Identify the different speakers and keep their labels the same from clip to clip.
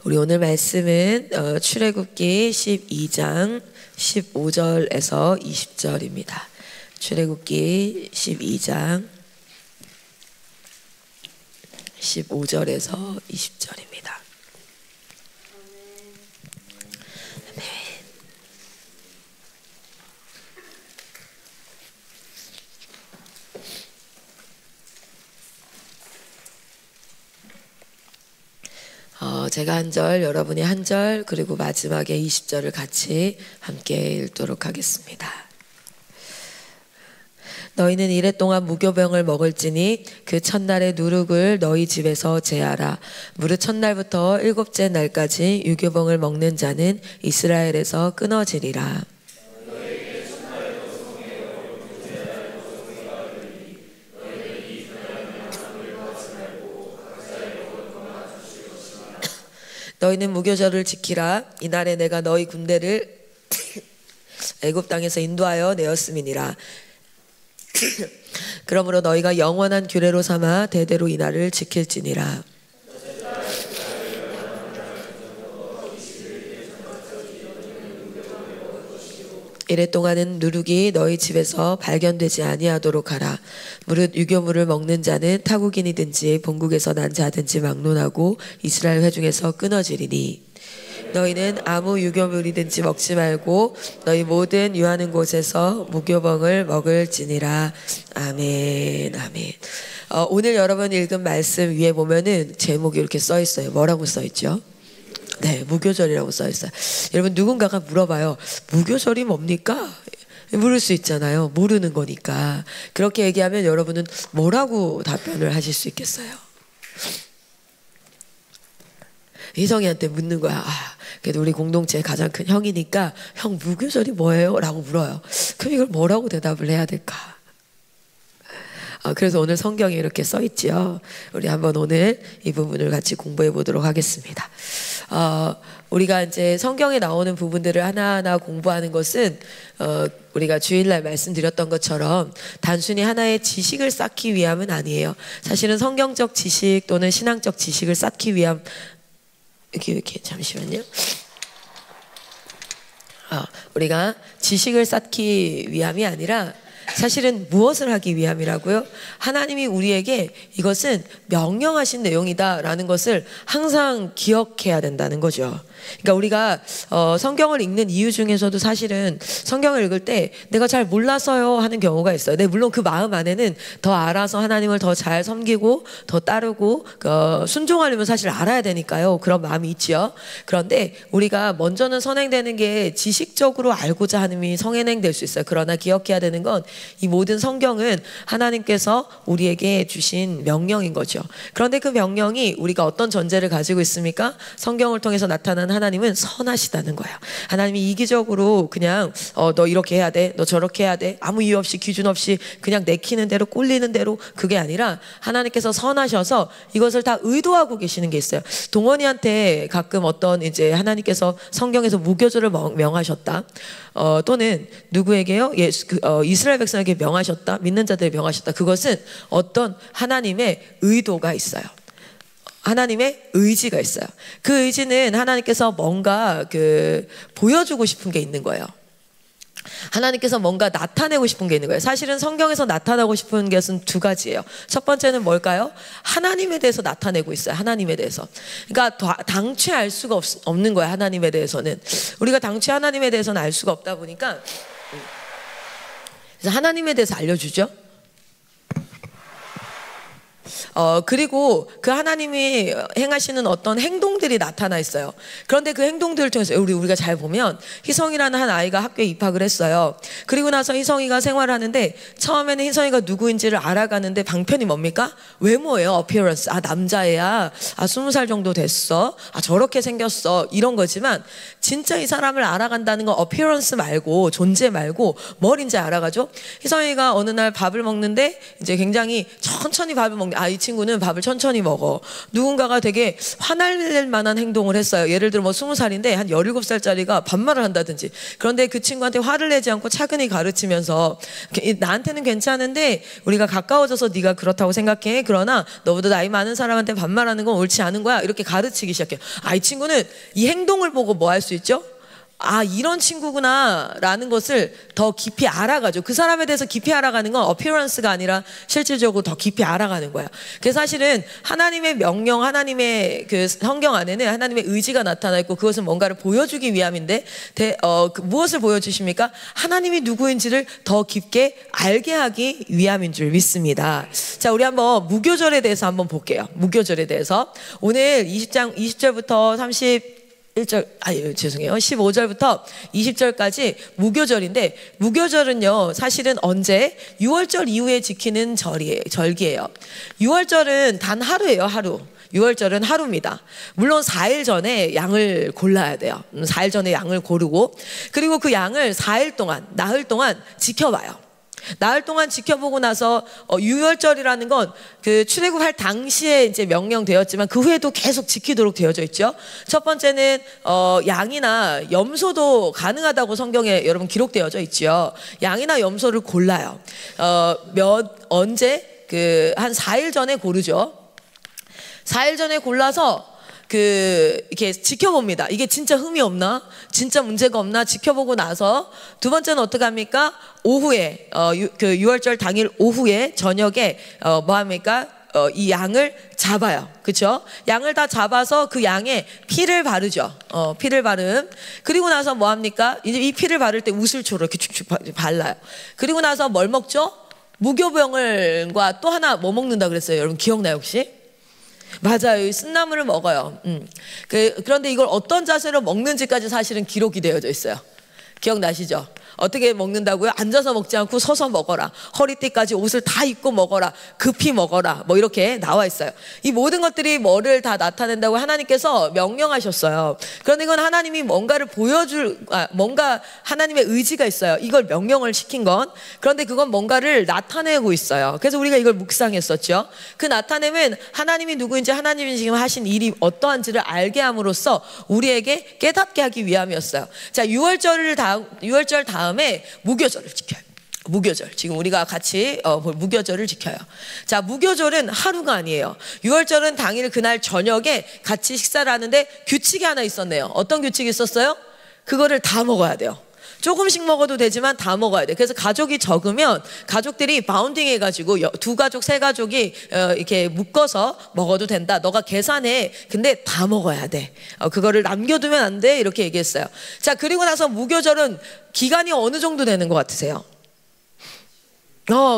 Speaker 1: 우리 오늘 말씀은 출애굽기 12장 15절에서 20절입니다. 출애굽기 12장 15절에서 20절입니다. 제가 한 절, 여러분이 한 절, 그리고 마지막에 20절을 같이 함께 읽도록 하겠습니다. 너희는 이레 동안 무교병을 먹을지니 그 첫날의 누룩을 너희 집에서 제하라. 무릇 첫날부터 일곱째 날까지 유교병을 먹는 자는 이스라엘에서 끊어지리라. 너희는 무교절을 지키라. 이날에 내가 너희 군대를 애굽 땅에서 인도하여 내었음이니라. 그러므로 너희가 영원한 규례로 삼아 대대로 이날을 지킬지니라. 이래 동안은 누룩이 너희 집에서 발견되지 아니하도록 하라. 무릇 유교물을 먹는 자는 타국인이든지 본국에서 난 자든지 막론하고 이스라엘 회중에서 끊어지리니 너희는 아무 유교물이든지 먹지 말고 너희 모든 유하는 곳에서 무교병을 먹을지니라. 아멘. 아멘. 오늘 여러분 읽은 말씀 위에 보면은 제목이 이렇게 써 있어요. 뭐라고 써 있죠? 네, 무교절이라고 써 있어요. 여러분 누군가가 물어봐요. 무교절이 뭡니까? 물을 수 있잖아요. 모르는 거니까. 그렇게 얘기하면 여러분은 뭐라고 답변을 하실 수 있겠어요? 희성이한테 묻는 거야. 그래도 우리 공동체의 가장 큰 형이니까 형 무교절이 뭐예요? 라고 물어요. 그럼 이걸 뭐라고 대답을 해야 될까? 그래서 오늘 성경에 이렇게 써 있지요. 우리 한번 오늘 이 부분을 같이 공부해 보도록 하겠습니다. 우리가 이제 성경에 나오는 부분들을 하나하나 공부하는 것은 우리가 주일날 말씀드렸던 것처럼 단순히 하나의 지식을 쌓기 위함은 아니에요. 사실은 성경적 지식 또는 신앙적 지식을 쌓기 위함 이렇게 잠시만요. 우리가 지식을 쌓기 위함이 아니라 사실은 무엇을 하기 위함이라고요? 하나님이 우리에게 이것은 명령하신 내용이다라는 것을 항상 기억해야 된다는 거죠. 그러니까 우리가 성경을 읽는 이유 중에서도 사실은 성경을 읽을 때 내가 잘 몰라서요 하는 경우가 있어요. 네, 물론 그 마음 안에는 더 알아서 하나님을 더 잘 섬기고 더 따르고 순종하려면 사실 알아야 되니까요. 그런 마음이 있죠. 그런데 우리가 먼저는 선행되는 게 지식적으로 알고자 하는 성행될 수 있어요. 그러나 기억해야 되는 건 이 모든 성경은 하나님께서 우리에게 주신 명령인 거죠. 그런데 그 명령이 우리가 어떤 전제를 가지고 있습니까? 성경을 통해서 나타난 하나님은 선하시다는 거예요. 하나님이 이기적으로 그냥 너 이렇게 해야 돼, 너 저렇게 해야 돼, 아무 이유 없이 기준 없이 그냥 내키는 대로 꼴리는 대로, 그게 아니라 하나님께서 선하셔서 이것을 다 의도하고 계시는 게 있어요. 동원이한테 가끔 어떤 이제 하나님께서 성경에서 무교절을 명하셨다, 또는 누구에게요? 이스라엘 백성에게 명하셨다, 믿는 자들에게 명하셨다. 그것은 어떤 하나님의 의도가 있어요. 하나님의 의지가 있어요. 그 의지는 하나님께서 뭔가 보여주고 싶은 게 있는 거예요. 하나님께서 뭔가 나타내고 싶은 게 있는 거예요. 사실은 성경에서 나타나고 싶은 것은 두 가지예요. 첫 번째는 뭘까요? 하나님에 대해서 나타내고 있어요. 하나님에 대해서. 그러니까 당최 알 수가 없는 거예요. 하나님에 대해서는. 우리가 당최 하나님에 대해서는 알 수가 없다 보니까 그래서 하나님에 대해서 알려주죠. 그리고 그 하나님이 행하시는 어떤 행동들이 나타나 있어요. 그런데 그 행동들을 통해서 우리가 잘 보면 희성이라는 한 아이가 학교에 입학을 했어요. 그리고 나서 희성이가 생활을 하는데 처음에는 희성이가 누구인지를 알아가는데 방편이 뭡니까? 외모예요. appearance. 남자애야. 20살 정도 됐어. 저렇게 생겼어. 이런 거지만 진짜 이 사람을 알아간다는 건 appearance 말고, 존재 말고 뭘 이제 알아가죠? 희성이가 어느 날 밥을 먹는데 이제 굉장히 천천히 밥을 먹는데 이 친구는 밥을 천천히 먹어. 누군가가 되게 화날 만한 행동을 했어요. 예를 들어 뭐 20살인데 한 17살짜리가 반말을 한다든지. 그런데 그 친구한테 화를 내지 않고 차근히 가르치면서 나한테는 괜찮은데 우리가 가까워져서 네가 그렇다고 생각해. 그러나 너보다 나이 많은 사람한테 반말하는 건 옳지 않은 거야. 이렇게 가르치기 시작해요. 이 친구는 이 행동을 보고 뭐 할 수 있죠? 이런 친구구나 라는 것을 더 깊이 알아가죠. 그 사람에 대해서 깊이 알아가는 건 appearance가 아니라 실질적으로 더 깊이 알아가는 거야. 그래서 사실은 하나님의 명령, 하나님의 그 성경 안에는 하나님의 의지가 나타나 있고 그것은 뭔가를 보여주기 위함인데 무엇을 보여주십니까? 하나님이 누구인지를 더 깊게 알게 하기 위함인 줄 믿습니다. 자, 우리 한번 무교절에 대해서 한번 볼게요. 무교절에 대해서 오늘 20절부터 15절부터 20절까지 무교절인데, 무교절은요 사실은 언제? 6월절 이후에 지키는 절기예요. 6월절은 단 하루예요. 하루. 6월절은 하루입니다. 물론 4일 전에 양을 골라야 돼요. 4일 전에 양을 고르고, 그리고 그 양을 4일 동안, 나흘 동안 지켜봐요. 나흘 동안 지켜보고 나서 6월절이라는 건 그 출애굽할 당시에 이제 명령되었지만 그 후에도 계속 지키도록 되어져 있죠. 첫 번째는 양이나 염소도 가능하다고 성경에 여러분 기록되어져 있죠. 양이나 염소를 골라요. 언제? 한 4일 전에 고르죠. 4일 전에 골라서 이렇게 지켜봅니다. 이게 진짜 흠이 없나? 진짜 문제가 없나? 지켜보고 나서 두 번째는 어떻게 합니까? 오후에, 그 6월절 당일 오후에, 저녁에, 뭐 합니까? 이 양을 잡아요. 그쵸? 양을 다 잡아서 그 양에 피를 바르죠. 피를 바름. 그리고 나서 뭐 합니까? 이제 이 피를 바를 때 우슬초로 이렇게 축축 발라요. 그리고 나서 뭘 먹죠? 무교병을과 또 하나 뭐 먹는다 그랬어요? 여러분 기억나요 혹시? 맞아요. 쓴나물을 먹어요. 그런데 이걸 어떤 자세로 먹는지까지 사실은 기록이 되어져 있어요. 기억나시죠? 어떻게 먹는다고요? 앉아서 먹지 않고 서서 먹어라. 허리띠까지 옷을 다 입고 먹어라. 급히 먹어라. 뭐 이렇게 나와 있어요. 이 모든 것들이 뭐를 다 나타낸다고 하나님께서 명령하셨어요. 그런데 이건 하나님이 뭔가를 뭔가 하나님의 의지가 있어요. 이걸 명령을 시킨 건. 그런데 그건 뭔가를 나타내고 있어요. 그래서 우리가 이걸 묵상했었죠. 그 나타내면 하나님이 누구인지, 하나님이 지금 하신 일이 어떠한지를 알게 함으로써 우리에게 깨닫게 하기 위함이었어요. 자, 6월절 다음에 무교절을 지켜요. 무교절. 지금 우리가 같이 볼 무교절을 지켜요. 자, 무교절은 하루가 아니에요. 6월절은 당일 그날 저녁에 같이 식사를 하는데 규칙이 하나 있었네요. 어떤 규칙이 있었어요? 그거를 다 먹어야 돼요. 조금씩 먹어도 되지만 다 먹어야 돼. 그래서 가족이 적으면 가족들이 바운딩 해가지고 2가족, 3가족이 이렇게 묶어서 먹어도 된다. 너가 계산해. 근데 다 먹어야 돼. 그거를 남겨두면 안 돼. 이렇게 얘기했어요. 자, 그리고 나서 무교절은 기간이 어느 정도 되는 것 같으세요?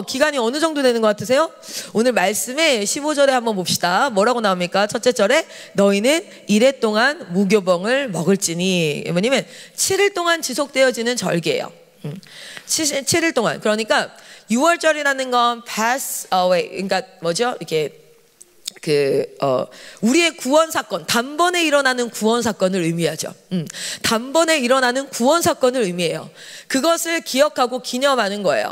Speaker 1: 기간이 어느 정도 되는 것 같으세요? 오늘 말씀에 15절에 한번 봅시다. 뭐라고 나옵니까? 첫째 절에 너희는 이래 동안 무교병을 먹을지니. 왜냐면 7일 동안 지속되어지는 절기예요. 7일 동안. 그러니까 6월절이라는 건 pass away. 그러니까 뭐죠? 이렇게 우리의 구원 사건, 단번에 일어나는 구원 사건을 의미하죠. 단번에 일어나는 구원 사건을 의미해요. 그것을 기억하고 기념하는 거예요.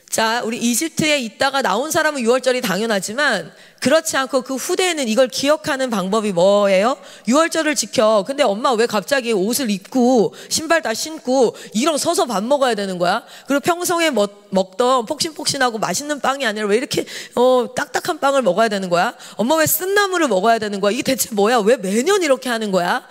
Speaker 1: 자, 우리 이집트에 있다가 나온 사람은 6월절이 당연하지만 그렇지 않고 그 후대에는 이걸 기억하는 방법이 뭐예요? 6월절을 지켜. 근데 엄마 왜 갑자기 옷을 입고 신발 다 신고 일어서서 밥 먹어야 되는 거야? 그리고 평소에 먹던 폭신폭신하고 맛있는 빵이 아니라 왜 이렇게 딱딱한 빵을 먹어야 되는 거야? 엄마 왜 쓴나물을 먹어야 되는 거야? 이게 대체 뭐야? 왜 매년 이렇게 하는 거야?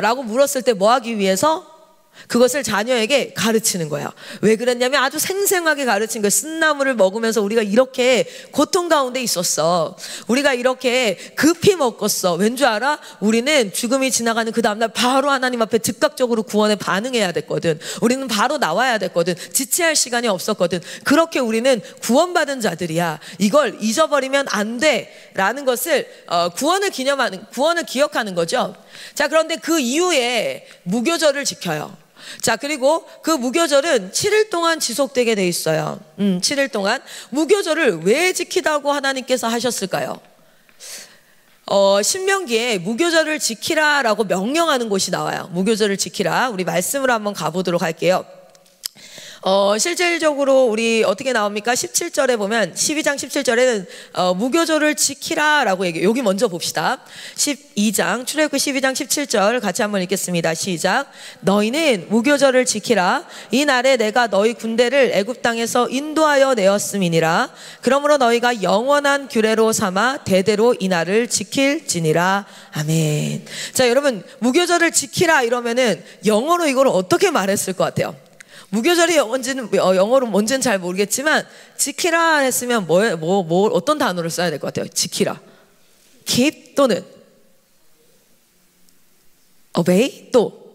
Speaker 1: 라고 물었을 때 뭐 하기 위해서? 그것을 자녀에게 가르치는 거예요. 왜 그랬냐면 아주 생생하게 가르친 거예요. 쓴나물을 먹으면서 우리가 이렇게 고통 가운데 있었어. 우리가 이렇게 급히 먹었어. 왠 줄 알아? 우리는 죽음이 지나가는 그 다음날 바로 하나님 앞에 즉각적으로 구원에 반응해야 됐거든. 우리는 바로 나와야 됐거든. 지체할 시간이 없었거든. 그렇게 우리는 구원받은 자들이야. 이걸 잊어버리면 안 돼 라는 것을 구원을 기억하는 거죠. 자, 그런데 그 이후에 무교절을 지켜요. 자, 그리고 그 무교절은 7일 동안 지속되게 돼 있어요. 7일 동안. 무교절을 왜 지키라고 하나님께서 하셨을까요? 신명기에 무교절을 지키라라고 명령하는 곳이 나와요. 무교절을 지키라. 우리 말씀으로 한번 가보도록 할게요. 실질적으로 우리 어떻게 나옵니까? 17절에 보면 12장 17절에는 무교절을 지키라라고 얘기해요. 여기 먼저 봅시다. 12장 출애굽기 12장 17절 같이 한번 읽겠습니다. 시작. 너희는 무교절을 지키라. 이 날에 내가 너희 군대를 애굽 땅에서 인도하여 내었음이니라. 그러므로 너희가 영원한 규례로 삼아 대대로 이 날을 지킬지니라. 아멘. 자, 여러분 무교절을 지키라 이러면은 영어로 이걸 어떻게 말했을 것 같아요? 무교절이 영어로 뭔지는 잘 모르겠지만 지키라 했으면 어떤 단어를 써야 될 것 같아요? 지키라. keep 또는 obey 또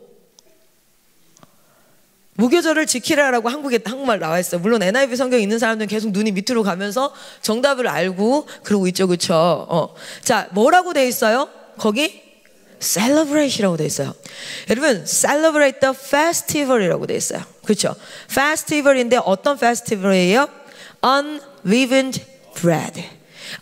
Speaker 1: 무교절을 지키라라고 한국말 나와 있어요. 물론 NIV 성경 있는 사람들은 계속 눈이 밑으로 가면서 정답을 알고 그러고 있죠, 그렇죠? 자, 뭐라고 돼 있어요? 거기 celebrate이라고 돼 있어요. 여러분, celebrate the festival이라고 돼 있어요. 그렇죠? festival인데 어떤 festival이에요? unleavened bread.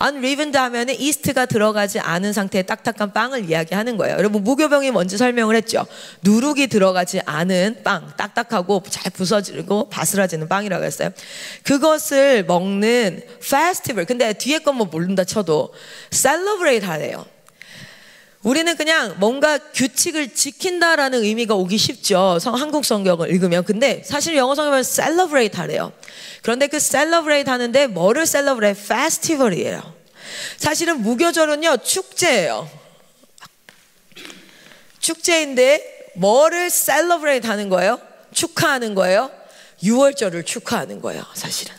Speaker 1: unleavened 하면은 이스트가 들어가지 않은 상태의 딱딱한 빵을 이야기하는 거예요. 여러분 무교병이 뭔지 설명을 했죠. 누룩이 들어가지 않은 빵, 딱딱하고 잘 부서지고 바스라지는 빵이라고 했어요. 그것을 먹는 페스티벌. 근데 뒤에 건 뭐 모른다 쳐도 celebrate 하래요. 우리는 그냥 뭔가 규칙을 지킨다라는 의미가 오기 쉽죠. 한국 성경을 읽으면. 근데 사실 영어 성경은 celebrate 하래요. 그런데 그 celebrate 하는데 뭐를 celebrate? festival이에요. 사실은 무교절은요, 축제예요. 축제인데 뭐를 celebrate 하는 거예요? 축하하는 거예요? 유월절을 축하하는 거예요, 사실은.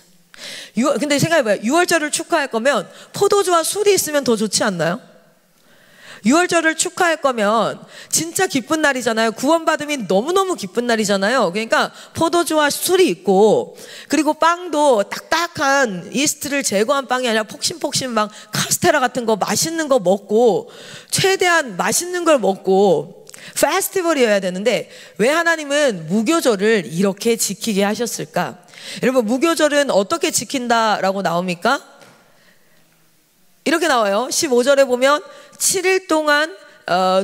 Speaker 1: 근데 생각해봐요. 유월절을 축하할 거면 포도주와 술이 있으면 더 좋지 않나요? 유월절을 축하할 거면 진짜 기쁜 날이잖아요. 구원받음이 너무너무 기쁜 날이잖아요. 그러니까 포도주와 술이 있고, 그리고 빵도 딱딱한 이스트를 제거한 빵이 아니라 폭신폭신 막 카스테라 같은 거 맛있는 거 먹고, 최대한 맛있는 걸 먹고 페스티벌이어야 되는데 왜 하나님은 무교절을 이렇게 지키게 하셨을까? 여러분 무교절은 어떻게 지킨다라고 나옵니까? 이렇게 나와요. 15절에 보면 7일 동안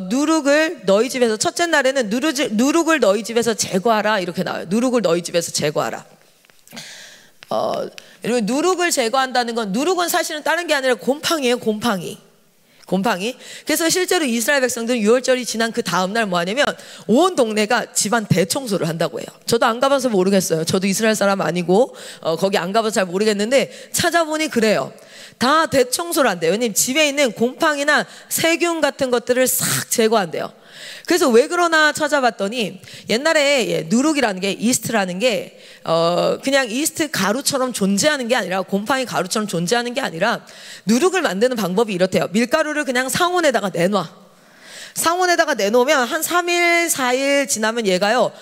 Speaker 1: 누룩을 너희 집에서, 첫째 날에는 누룩을 너희 집에서 제거하라 이렇게 나와요. 누룩을 너희 집에서 제거하라. 여러분 누룩을 제거한다는 건, 누룩은 사실은 다른 게 아니라 곰팡이에요. 곰팡이. 그래서 실제로 이스라엘 백성들은 유월절이 지난 그 다음날 뭐 하냐면 온 동네가 집안 대청소를 한다고 해요. 저도 안 가봐서 모르겠어요. 저도 이스라엘 사람 아니고 거기 안 가봐서 잘 모르겠는데 찾아보니 그래요. 다 대청소를 한대요. 왜냐면 집에 있는 곰팡이나 세균 같은 것들을 싹 제거한대요. 그래서 왜 그러나 찾아봤더니 옛날에 누룩이라는 게, 이스트라는 게 그냥 이스트 가루처럼 존재하는 게 아니라, 곰팡이 가루처럼 존재하는 게 아니라 누룩을 만드는 방법이 이렇대요. 밀가루를 그냥 상온에다가 내놔. 상온에다가 내놓으면 한 3일 4일 지나면 얘가요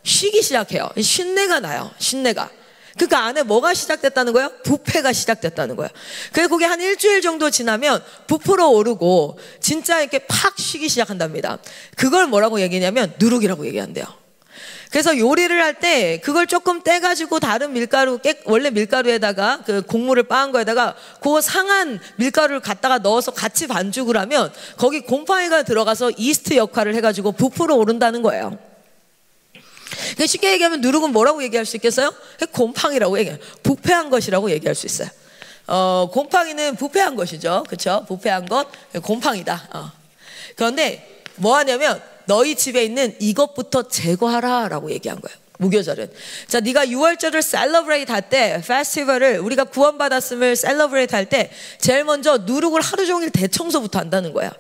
Speaker 1: 쉬기 시작해요. 쉰내가 나요. 쉰내가. 그 안에 뭐가 시작됐다는 거예요? 부패가 시작됐다는 거예요. 그래서 그게 한 일주일 정도 지나면 부풀어 오르고 진짜 이렇게 팍 쉬기 시작한답니다. 그걸 뭐라고 얘기냐면 누룩이라고 얘기한대요. 그래서 요리를 할 때 그걸 조금 떼가지고 다른 밀가루, 원래 밀가루에다가 그 곡물을 빻은 거에다가 그 상한 밀가루를 갖다가 넣어서 같이 반죽을 하면 거기 곰팡이가 들어가서 이스트 역할을 해가지고 부풀어 오른다는 거예요. 쉽게 얘기하면 누룩은 뭐라고 얘기할 수 있겠어요? 곰팡이라고 얘기해요. 부패한 것이라고 얘기할 수 있어요. 곰팡이는 부패한 것이죠. 그렇죠? 부패한 것, 곰팡이다. 그런데 뭐 하냐면 너희 집에 있는 이것부터 제거하라 라고 얘기한 거예요. 무교절은. 자, 네가 유월절을 celebrate 할 때, 페스티벌을, 우리가 구원받았음을 celebrate 할 때 제일 먼저 누룩을 하루 종일 대청소부터 한다는 거야.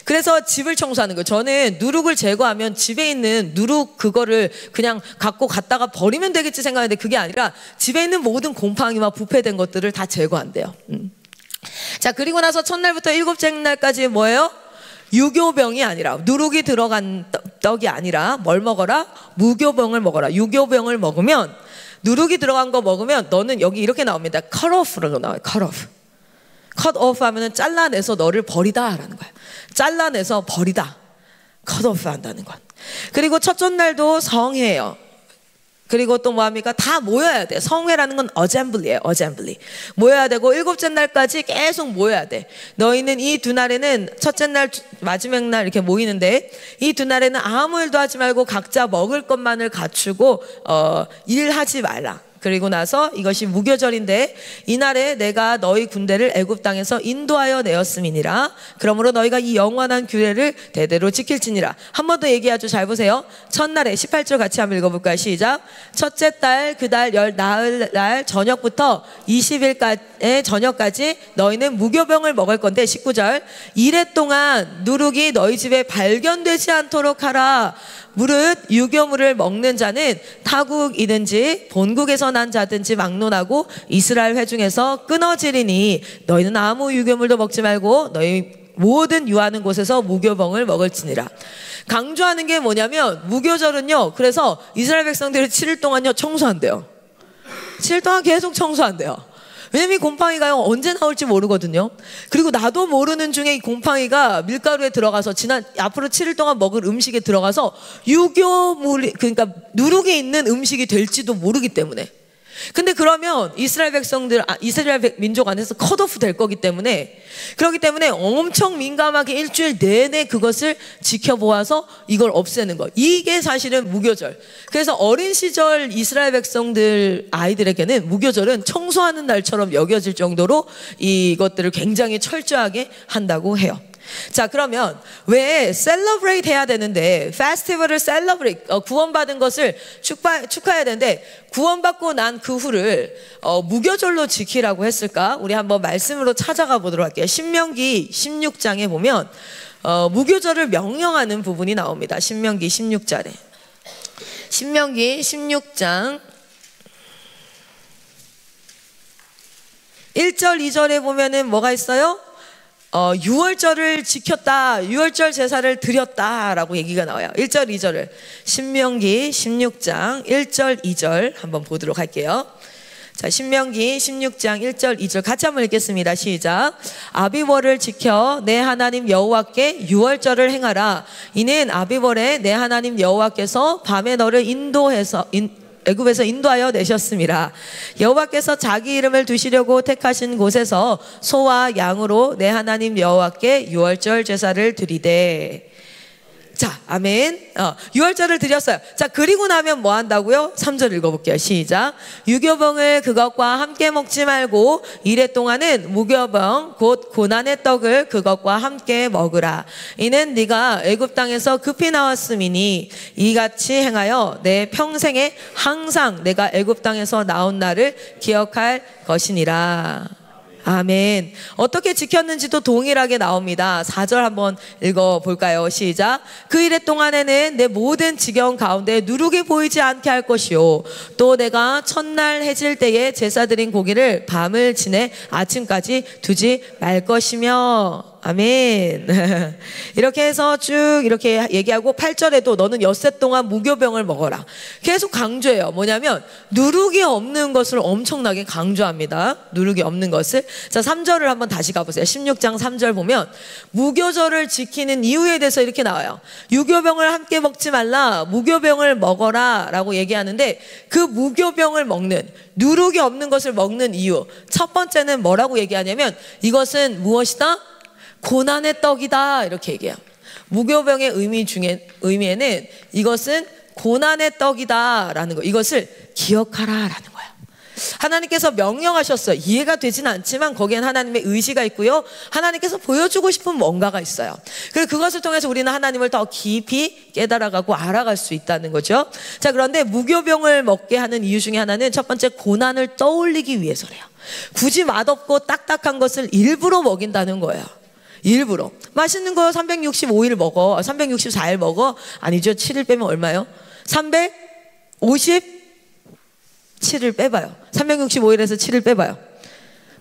Speaker 1: 그래서 집을 청소하는 거예요. 저는 누룩을 제거하면 집에 있는 누룩 그거를 그냥 갖고 갔다가 버리면 되겠지 생각했는데 그게 아니라 집에 있는 모든 곰팡이와 부패된 것들을 다 제거한대요. 자, 그리고 나서 첫날부터 일곱째 날까지 뭐예요? 유교병이 아니라, 누룩이 들어간 떡이 아니라 뭘 먹어라? 무교병을 먹어라. 유교병을 먹으면, 누룩이 들어간 거 먹으면 너는, 여기 이렇게 나옵니다. cut off라고 나와요. cut off. cut off 하면은 잘라내서 너를 버리다 라는 거예요. 잘라내서 버리다. cut off 한다는 것. 그리고 첫째 날도 성회예요. 그리고 또 뭐합니까? 다 모여야 돼. 성회라는 건 어셈블리예요. 어셈블리. 모여야 되고 일곱째 날까지 계속 모여야 돼. 너희는 이 두 날에는 첫째 날, 마지막 날 이렇게 모이는데 이 두 날에는 아무 일도 하지 말고 각자 먹을 것만을 갖추고 일하지 말라. 그리고 나서 이것이 무교절인데 이날에 내가 너희 군대를 애굽 땅에서 인도하여 내었음이니라. 그러므로 너희가 이 영원한 규례를 대대로 지킬지니라. 한 번 더 얘기하죠. 잘 보세요. 첫날에 18절 같이 한번 읽어볼까요? 시작. 첫째 달 그 달 열 나흘 날 저녁부터 20일까지 저녁까지 너희는 무교병을 먹을 건데 19절 이래 동안 누룩이 너희 집에 발견되지 않도록 하라. 무릇 유교물을 먹는 자는 타국이든지 본국에서 난 자든지 막론하고 이스라엘 회중에서 끊어지리니 너희는 아무 유교물도 먹지 말고 너희 모든 유하는 곳에서 무교병을 먹을지니라. 강조하는 게 뭐냐면 무교절은요, 그래서 이스라엘 백성들이 7일 동안요 청소한대요. 7일 동안 계속 청소한대요. 왜냐면 이 곰팡이가요 언제 나올지 모르거든요. 그리고 나도 모르는 중에 이 곰팡이가 밀가루에 들어가서 앞으로 7일 동안 먹을 음식에 들어가서 유교물이, 그러니까 누룩이 있는 음식이 될지도 모르기 때문에. 근데 그러면 이스라엘 백성들, 이스라엘 민족 안에서 컷오프 될 거기 때문에, 그렇기 때문에 엄청 민감하게 일주일 내내 그것을 지켜보아서 이걸 없애는 거. 이게 사실은 무교절. 그래서 어린 시절 이스라엘 백성들 아이들에게는 무교절은 청소하는 날처럼 여겨질 정도로 이것들을 굉장히 철저하게 한다고 해요. 자, 그러면 왜 셀러브레이트 해야 되는데, 페스티벌을 셀러브레이트, 구원받은 것을 축하해야 되는데 구원받고 난 그 후를 무교절로 지키라고 했을까? 우리 한번 말씀으로 찾아가 보도록 할게요. 신명기 16장에 보면 무교절을 명령하는 부분이 나옵니다. 신명기 16절에. 신명기 16장 1절 2절에 보면은 뭐가 있어요? 유월절을 지켰다, 유월절 제사를 드렸다라고 얘기가 나와요. 1절 2절을 신명기 16장 1절 2절 한번 보도록 할게요. 자, 신명기 16장 1절 2절 같이 한번 읽겠습니다. 시작. 아비월을 지켜 내 하나님 여호와께 유월절을 행하라. 이는 아비월에 내 하나님 여호와께서 밤에 너를 애굽에서 인도하여 내셨음이라. 여호와께서 자기 이름을 두시려고 택하신 곳에서 소와 양으로 내 하나님 여호와께 유월절 제사를 드리되. 자, 아멘. 유월절을 드렸어요. 자, 그리고 나면 뭐 한다고요? 3절 읽어볼게요. 시작. 유교병을 그것과 함께 먹지 말고 이래 동안은 무교병 곧 고난의 떡을 그것과 함께 먹으라. 이는 네가 애굽 땅에서 급히 나왔음이니 이같이 행하여 내 평생에 항상 내가 애굽 땅에서 나온 날을 기억할 것이니라. 아멘. 어떻게 지켰는지도 동일하게 나옵니다. 4절 한번 읽어볼까요? 시작. 그 이래 동안에는 내 모든 지경 가운데 누룩이 보이지 않게 할 것이요 또 내가 첫날 해질 때에 제사 드린 고기를 밤을 지내 아침까지 두지 말 것이며. 아멘. 이렇게 해서 쭉 이렇게 얘기하고 8절에도 너는 엿새 동안 무교병을 먹어라. 계속 강조해요. 뭐냐면 누룩이 없는 것을 엄청나게 강조합니다. 누룩이 없는 것을. 자, 3절을 한번 다시 가보세요. 16장 3절 보면 무교절을 지키는 이유에 대해서 이렇게 나와요. 유교병을 함께 먹지 말라, 무교병을 먹어라 라고 얘기하는데, 그 무교병을 먹는, 누룩이 없는 것을 먹는 이유, 첫 번째는 뭐라고 얘기하냐면 이것은 무엇이다? 고난의 떡이다, 이렇게 얘기해요. 무교병의 의미에는 이것은 고난의 떡이다 라는 거, 이것을 기억하라 라는 거예요. 하나님께서 명령하셨어요. 이해가 되진 않지만 거기엔 하나님의 의지가 있고요, 하나님께서 보여주고 싶은 뭔가가 있어요. 그래서 그것을 통해서 우리는 하나님을 더 깊이 깨달아가고 알아갈 수 있다는 거죠. 자, 그런데 무교병을 먹게 하는 이유 중에 하나는 첫 번째, 고난을 떠올리기 위해서래요. 굳이 맛없고 딱딱한 것을 일부러 먹인다는 거예요. 일부러. 맛있는 거 365일 먹어, 364일 먹어? 아니죠. 7일 빼면 얼마요? 357일 빼봐요. 365일에서 7일 빼봐요.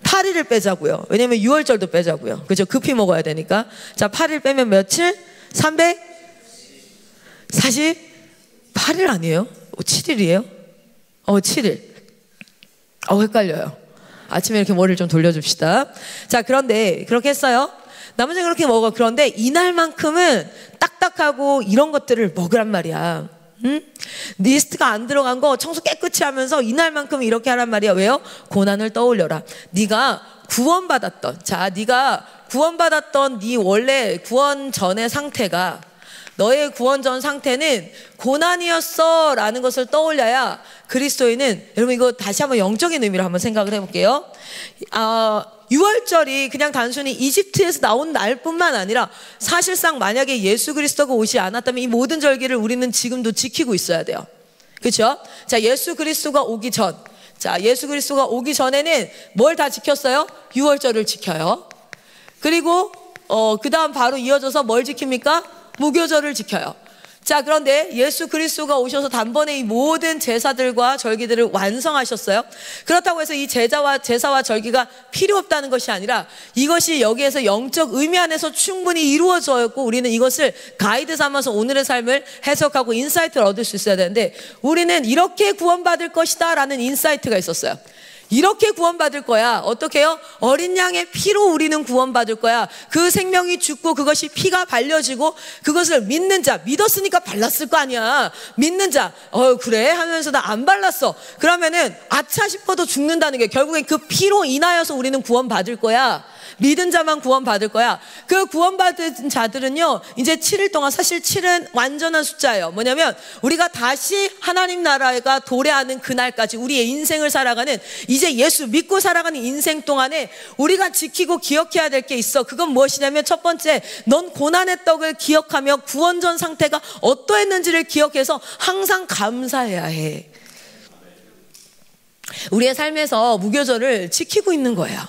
Speaker 1: 8일을 빼자고요. 왜냐면 6월절도 빼자고요. 그죠? 급히 먹어야 되니까. 자, 8일 빼면 며칠? 348일 아니에요? 7일이에요? 7일. 헷갈려요. 아침에 이렇게 머리를 좀 돌려줍시다. 자, 그런데 그렇게 했어요. 나머지는 그렇게 먹어. 그런데 이날만큼은 딱딱하고 이런 것들을 먹으란 말이야. 리스트가 안 들어간 거 청소 깨끗이 하면서 이날만큼 이렇게 하란 말이야. 왜요? 고난을 떠올려라. 네가 구원받았던, 네가 구원받았던 네 원래 구원 전의 상태가, 너의 구원 전 상태는 고난이었어 라는 것을 떠올려야 그리스도인은, 여러분 이거 다시 한번 영적인 의미로 한번 생각을 해볼게요. 6월절이 그냥 단순히 이집트에서 나온 날뿐만 아니라 사실상 만약에 예수 그리스도가 오지 않았다면 이 모든 절기를 우리는 지금도 지키고 있어야 돼요. 그렇죠? 자, 예수 그리스도가 오기 전, 예수 그리스도가 오기 전에는 뭘 다 지켰어요? 6월절을 지켜요. 그리고 그 다음 바로 이어져서 뭘 지킵니까? 무교절을 지켜요. 자, 그런데 예수 그리스도가 오셔서 단번에 이 모든 제사들과 절기들을 완성하셨어요. 그렇다고 해서 이 제사와 절기가 필요 없다는 것이 아니라 이것이 여기에서 영적 의미 안에서 충분히 이루어졌고, 우리는 이것을 가이드 삼아서 오늘의 삶을 해석하고 인사이트를 얻을 수 있어야 되는데, 우리는 이렇게 구원받을 것이다 라는 인사이트가 있었어요. 이렇게 구원받을 거야. 어떻게 해요? 어린 양의 피로 우리는 구원받을 거야. 그 생명이 죽고 그것이 피가 발려지고 그것을 믿는 자, 믿었으니까 발랐을 거 아니야. 믿는 자, 그래? 하면서 나 안 발랐어. 그러면은 아차 싶어도 죽는다는 게, 결국엔 그 피로 인하여서 우리는 구원받을 거야. 믿은 자만 구원받을 거야. 그 구원받은 자들은요, 이제 7일 동안, 사실 7은 완전한 숫자예요. 뭐냐면 우리가 다시 하나님 나라가 도래하는 그날까지 우리의 인생을 살아가는, 이제 예수 믿고 살아가는 인생 동안에 우리가 지키고 기억해야 될 게 있어. 그건 무엇이냐면, 첫 번째, 넌 고난의 떡을 기억하며 구원 전 상태가 어떠했는지를 기억해서 항상 감사해야 해. 우리의 삶에서 무교절을 지키고 있는 거예요.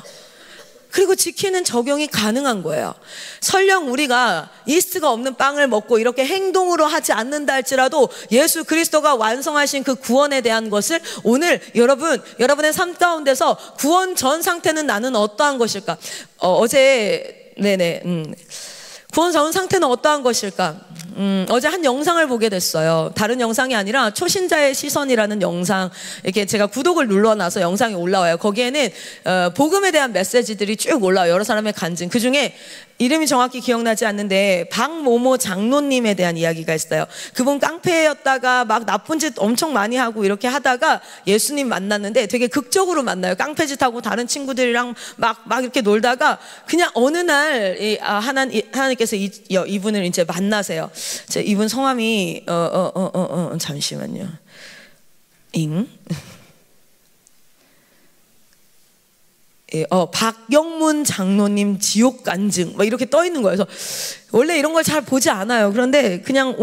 Speaker 1: 그리고 지키는 적용이 가능한 거예요. 설령 우리가 이스트가 없는 빵을 먹고 이렇게 행동으로 하지 않는다 할지라도 예수 그리스도가 완성하신 그 구원에 대한 것을 오늘 여러분의 삶 가운데서 구원 전 상태는 나는 어떠한 것일까? 구원 전 상태는 어떠한 것일까? 어제 한 영상을 보게 됐어요. 다른 영상이 아니라 초신자의 시선이라는 영상, 이렇게 제가 구독을 눌러놔서 영상이 올라와요. 거기에는 복음에 대한 메시지들이 쭉 올라와요. 여러 사람의 간증. 그 중에 이름이 정확히 기억나지 않는데 박모모 장로님에 대한 이야기가 있어요. 그분 깡패였다가 막 나쁜 짓 엄청 많이 하고 이렇게 하다가 예수님 만났는데 되게 극적으로 만나요. 깡패짓 하고 다른 친구들이랑 막 이렇게 놀다가 그냥 어느 날 하나님께서 이분을 이제 만나세요. 이분 성함이 잠시만요. 박영문 장로님 지옥 간증 막 이렇게 떠 있는 거예요. 그래서 원래 이런 걸 잘 보지 않아요. 그런데 그냥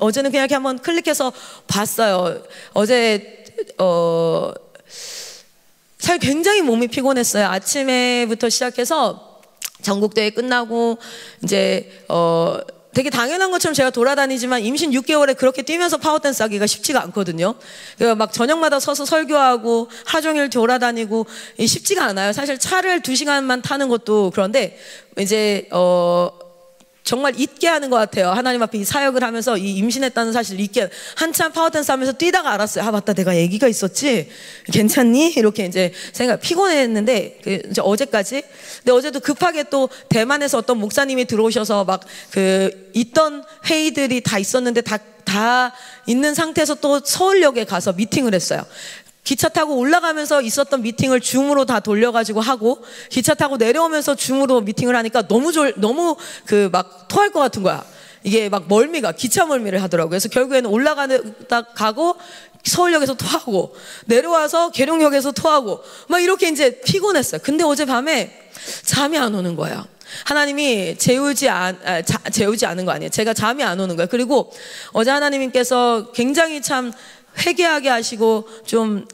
Speaker 1: 어제는 그냥 이렇게 한번 클릭해서 봤어요. 어제 사실 굉장히 몸이 피곤했어요. 아침에부터 시작해서 전국대회 끝나고 이제 되게 당연한 것처럼 제가 돌아다니지만 임신 6개월에 그렇게 뛰면서 파워댄스 하기가 쉽지가 않거든요. 막 저녁마다 서서 설교하고 하루 종일 돌아다니고 쉽지가 않아요. 사실 차를 2시간만 타는 것도 그런데 이제 정말 잊게 하는 것 같아요. 하나님 앞에 이 사역을 하면서 이 임신했다는 사실을 잊게, 한참 파워댄스 하면서 뛰다가 알았어요. 맞다, 내가 아기가 있었지? 괜찮니? 이렇게 이제 피곤했는데 이제 어제까지. 근데 어제도 급하게 또 대만에서 어떤 목사님이 들어오셔서 막 있던 회의들이 다 있었는데 다 있는 상태에서 또 서울역에 가서 미팅을 했어요. 기차 타고 올라가면서 있었던 미팅을 줌으로 다 돌려가지고 하고, 기차 타고 내려오면서 줌으로 미팅을 하니까 너무 막 토할 것 같은 거야. 이게 막 기차 멀미를 하더라고요. 그래서 결국에는 가고 서울역에서 토하고 내려와서 계룡역에서 토하고 막 이렇게 이제 피곤했어요. 근데 어젯밤에 잠이 안 오는 거예요. 하나님이 재우지 않은 거 아니에요. 제가 잠이 안 오는 거예요. 그리고 어제 하나님께서 굉장히 참 회개하게 하시고 좀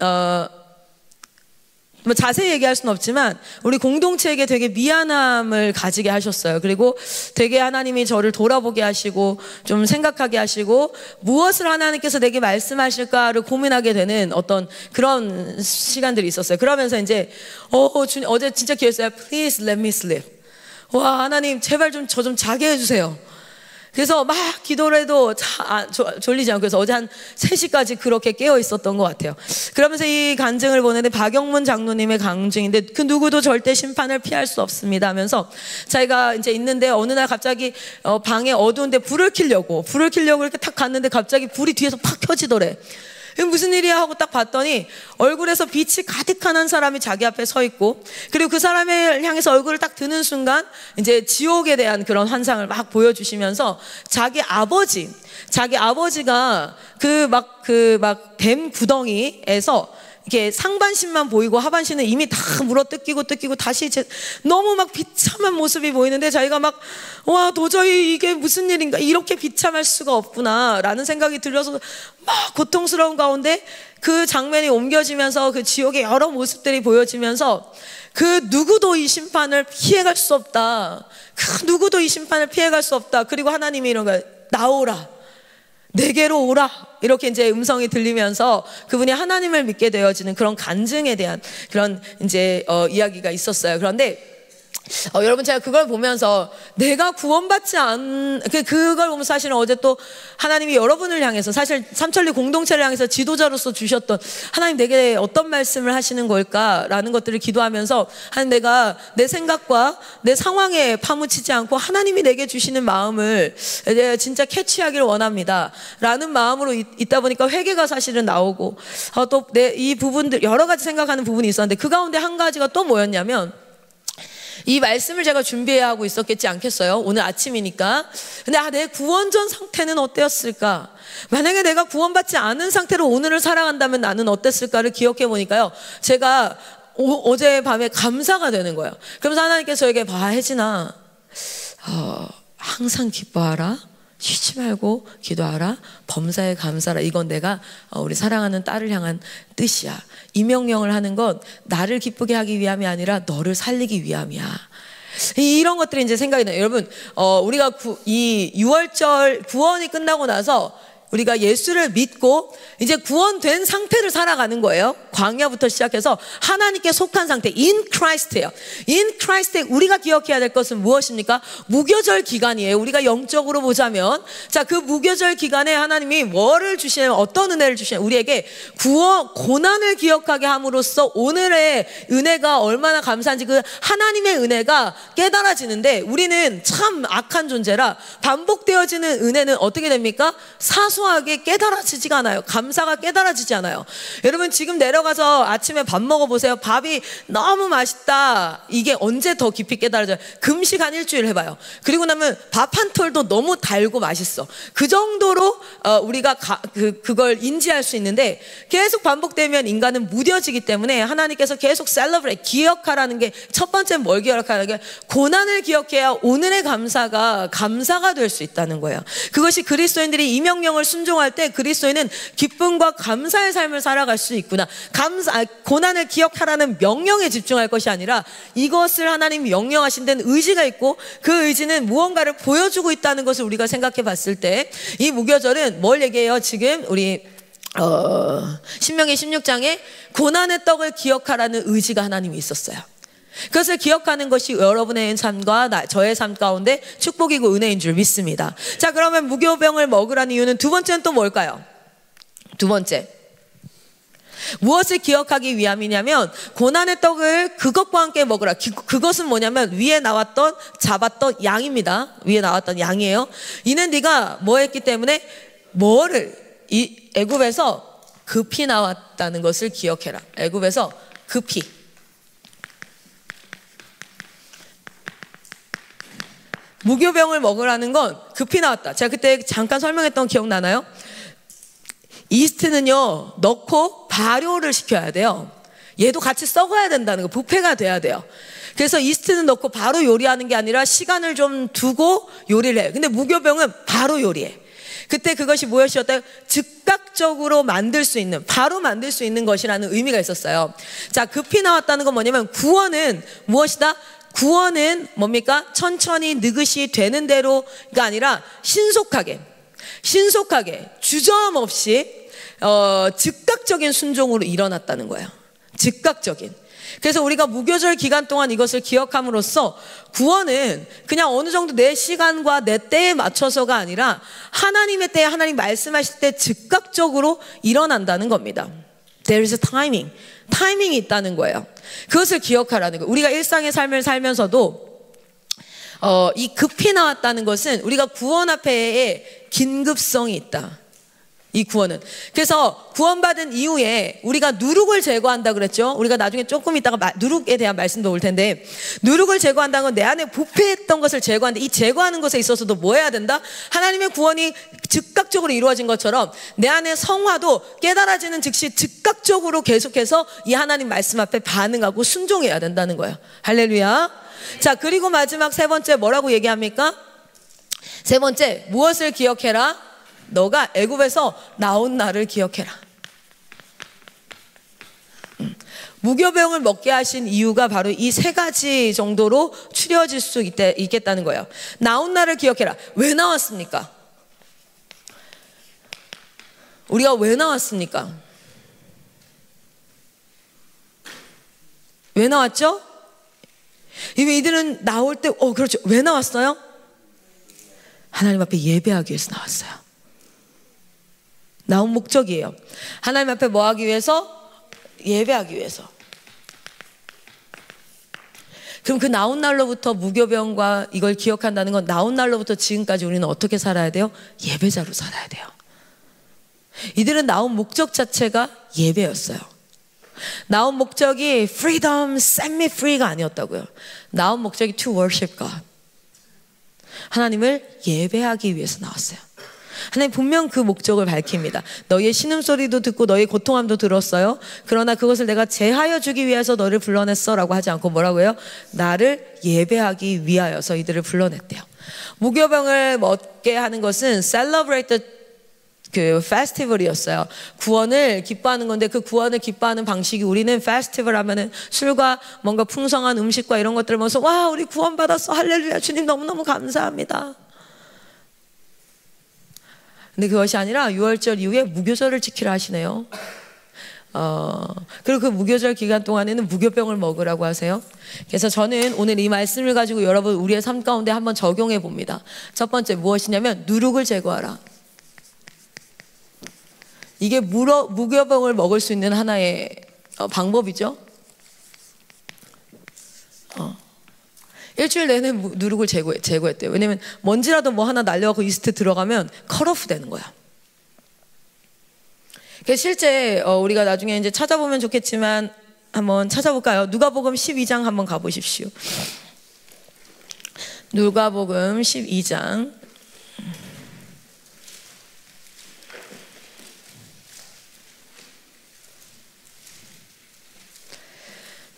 Speaker 1: 뭐 자세히 얘기할 수는 없지만 우리 공동체에게 되게 미안함을 가지게 하셨어요. 그리고 되게 하나님이 저를 돌아보게 하시고 좀 생각하게 하시고 무엇을 하나님께서 내게 말씀하실까를 고민하게 되는 어떤 그런 시간들이 있었어요. 그러면서 이제 주님, 어제 진짜 기도했어요. Please let me sleep. 와, 하나님 제발 좀 저 좀 자게 해주세요. 그래서 막 기도를 해도 졸리지 않고, 그래서 어제 한 3시까지 그렇게 깨어 있었던 것 같아요. 그러면서 이 간증을 보는데, 박영문 장로님의 간증인데, 그 누구도 절대 심판을 피할 수 없습니다 하면서, 자기가 이제 있는데 어느 날 갑자기 방에 어두운데 불을 켜려고 이렇게 탁 갔는데 갑자기 불이 뒤에서 팍 켜지더래. 무슨 일이야 하고 딱 봤더니 얼굴에서 빛이 가득한 한 사람이 자기 앞에 서 있고, 그리고 그 사람을 향해서 얼굴을 딱 드는 순간 이제 지옥에 대한 그런 환상을 막 보여주시면서, 자기 아버지가 그 뱀 구덩이에서 이렇게 상반신만 보이고 하반신은 이미 다 물어 뜯기고 다시 너무 막 비참한 모습이 보이는데, 자기가 막 와, 도저히 이게 무슨 일인가, 이렇게 비참할 수가 없구나 라는 생각이 들어서 막 고통스러운 가운데 그 장면이 옮겨지면서 그 지옥의 여러 모습들이 보여지면서, 그 누구도 이 심판을 피해갈 수 없다, 그리고 하나님이 이런 거야, 나오라, 내게로 오라, 이렇게 이제 음성이 들리면서 그분이 하나님을 믿게 되어지는 그런 간증에 대한 그런 이제 이야기가 있었어요. 그런데 여러분, 제가 그걸 보면서 내가 구원받지 그걸 보면서 사실은 어제 또 하나님이 여러분을 향해서, 사실 삼천리 공동체를 향해서 지도자로서 주셨던, 하나님 내게 어떤 말씀을 하시는 걸까라는 것들을 기도하면서, 하나님 내가 내 생각과 내 상황에 파묻히지 않고 하나님이 내게 주시는 마음을 진짜 캐치하기를 원합니다 라는 마음으로 있다 보니까 회개가 사실은 나오고, 또 이 부분들 여러 가지 생각하는 부분이 있었는데, 그 가운데 한 가지가 또 뭐였냐면, 이 말씀을 제가 준비해야 하고 있었겠지 않겠어요? 오늘 아침이니까. 근데 내 구원 전 상태는 어땠을까? 만약에 내가 구원받지 않은 상태로 오늘을 살아간다면 나는 어땠을까를 기억해 보니까요, 제가 어제 밤에 감사가 되는 거예요. 그러면서 하나님께서 저에게, 혜진아, 항상 기뻐하라, 쉬지 말고 기도하라, 범사에 감사하라. 이건 내가 우리 사랑하는 딸을 향한 뜻이야. 이 명령을 하는 건 나를 기쁘게 하기 위함이 아니라 너를 살리기 위함이야. 이런 것들이 이제 생각이 나요. 여러분, 우리가 이 6월절 구원이 끝나고 나서 우리가 예수를 믿고 이제 구원된 상태를 살아가는 거예요. 광야부터 시작해서 하나님께 속한 상태, in Christ예요. in Christ에 우리가 기억해야 될 것은 무엇입니까? 무교절 기간이에요. 우리가 영적으로 보자면, 자, 그 무교절 기간에 하나님이 뭐를 주시냐면, 어떤 은혜를 주시냐면, 우리에게 고난을 기억하게 함으로써 오늘의 은혜가 얼마나 감사한지 그 하나님의 은혜가 깨달아지는데, 우리는 참 악한 존재라 반복되어지는 은혜는 어떻게 됩니까? 사소하게 깨달아지지가 않아요. 감사가 깨달아지지 않아요. 여러분, 지금 내려가서 아침에 밥 먹어보세요. 밥이 너무 맛있다. 이게 언제 더 깊이 깨달아져요? 금식 한 일주일 해봐요. 그리고 나면 밥 한 톨도 너무 달고 맛있어. 그 정도로 우리가 그걸 인지할 수 있는데, 계속 반복되면 인간은 무뎌지기 때문에 하나님께서 계속 celebrate, 기억하라는 게, 첫 번째는 뭘 기억하라는 게, 고난을 기억해야 오늘의 감사가 될 수 있다는 거예요. 그것이 그리스도인들이 이 명령을 순종할 때 그리스도인은 기쁨과 감사의 삶을 살아갈 수 있구나. 고난을 기억하라는 명령에 집중할 것이 아니라 이것을 하나님 명령하신 데는 의지가 있고, 그 의지는 무언가를 보여주고 있다는 것을 우리가 생각해 봤을 때, 이 무교절은 뭘 얘기해요? 지금 우리 신명기 16장에 고난의 떡을 기억하라는 의지가 하나님이 있었어요. 그것을 기억하는 것이 여러분의 삶과 저의 삶 가운데 축복이고 은혜인 줄 믿습니다. 자, 그러면 무교병을 먹으라는 이유는 두 번째는 또 뭘까요? 두 번째, 무엇을 기억하기 위함이냐면, 고난의 떡을 그것과 함께 먹으라. 그것은 뭐냐면 위에 잡았던 양입니다. 위에 나왔던 양이에요. 이는 네가 뭐 했기 때문에, 이 애굽에서 급히 나왔다는 것을 기억해라. 애굽에서 급히. 무교병을 먹으라는 건 급히 나왔다. 제가 그때 잠깐 설명했던 기억나나요? 이스트는요, 넣고 발효를 시켜야 돼요. 얘도 같이 썩어야 된다는 거, 부패가 돼야 돼요. 그래서 이스트는 넣고 바로 요리하는 게 아니라 시간을 좀 두고 요리를 해요. 근데 무교병은 바로 요리해. 그때 그것이 무엇이었다? 즉각적으로 바로 만들 수 있는 것이라는 의미가 있었어요. 자, 급히 나왔다는 건 뭐냐면, 구원은 무엇이다? 구원은 뭡니까? 천천히 느긋이 되는 대로가 아니라 신속하게 주저함 없이 즉각적인 순종으로 일어났다는 거예요. 즉각적인. 그래서 우리가 무교절 기간 동안 이것을 기억함으로써 구원은 그냥 어느 정도 내 시간과 내 때에 맞춰서가 아니라 하나님의 때에 하나님 말씀하실 때 즉각적으로 일어난다는 겁니다. There is a timing. 타이밍이 있다는 거예요. 그것을 기억하라는 거예요. 우리가 일상의 삶을 살면서도 이 급히 나왔다는 것은 우리가 구원 앞에 긴급성이 있다. 이 구원은. 그래서 구원받은 이후에 우리가 누룩을 제거한다 그랬죠. 우리가 나중에 조금 있다가 누룩에 대한 말씀도 올 텐데, 누룩을 제거한다는 건 내 안에 부패했던 것을 제거하는데, 이 제거하는 것에 있어서도 뭐 해야 된다? 하나님의 구원이 즉각적으로 이루어진 것처럼 내 안에 성화도 깨달아지는 즉시 즉각적으로 계속해서 이 하나님 말씀 앞에 반응하고 순종해야 된다는 거예요. 할렐루야. 자, 그리고 마지막 세 번째 뭐라고 얘기합니까? 세 번째, 무엇을 기억해라? 너가 애굽에서 나온 날을 기억해라. 무교병을 먹게 하신 이유가 바로 이 세 가지 정도로 추려질 수 있겠다는 거예요. 나온 날을 기억해라. 왜 나왔습니까? 우리가 왜 나왔습니까? 왜 나왔죠? 이들은 나올 때 그렇죠. 왜 나왔어요? 하나님 앞에 예배하기 위해서 나왔어요. 나온 목적이에요. 하나님 앞에 뭐 하기 위해서? 예배하기 위해서. 그럼 그 나온 날로부터 무교병과 이걸 기억한다는 건 나온 날로부터 지금까지 우리는 어떻게 살아야 돼요? 예배자로 살아야 돼요. 이들은 나온 목적 자체가 예배였어요. 나온 목적이 freedom, set me free가 아니었다고요. 나온 목적이 to worship God. 하나님을 예배하기 위해서 나왔어요. 하나님 분명 그 목적을 밝힙니다. 너희의 신음소리도 듣고 너희의 고통함도 들었어요. 그러나 그것을 내가 제하여 주기 위해서 너를 불러냈어 라고 하지 않고 뭐라고 해요? 나를 예배하기 위하여서 이들을 불러냈대요. 무교병을 먹게 하는 것은 celebrate 그 페스티벌이었어요. 구원을 기뻐하는 건데, 그 구원을 기뻐하는 방식이, 우리는 페스티벌 하면은 술과 뭔가 풍성한 음식과 이런 것들을 보면서 와, 우리 구원 받았어, 할렐루야, 주님 너무너무 감사합니다. 근데 그것이 아니라 6월절 이후에 무교절을 지키라 하시네요. 그리고 그 무교절 기간 동안에는 무교병을 먹으라고 하세요. 그래서 저는 오늘 이 말씀을 가지고 여러분 우리의 삶 가운데 한번 적용해 봅니다. 첫 번째 무엇이냐면 누룩을 제거하라. 이게 무교병을 먹을 수 있는 하나의 방법이죠. 일주일 내내 누룩을 제거했대요. 왜냐면 먼지라도 뭐 하나 날려갖고 이스트 들어가면 컷오프 되는 거야. 그래서 실제 우리가 나중에 이제 찾아보면 좋겠지만 한번 찾아볼까요? 누가복음 12장 한번 가보십시오. 누가복음 12장.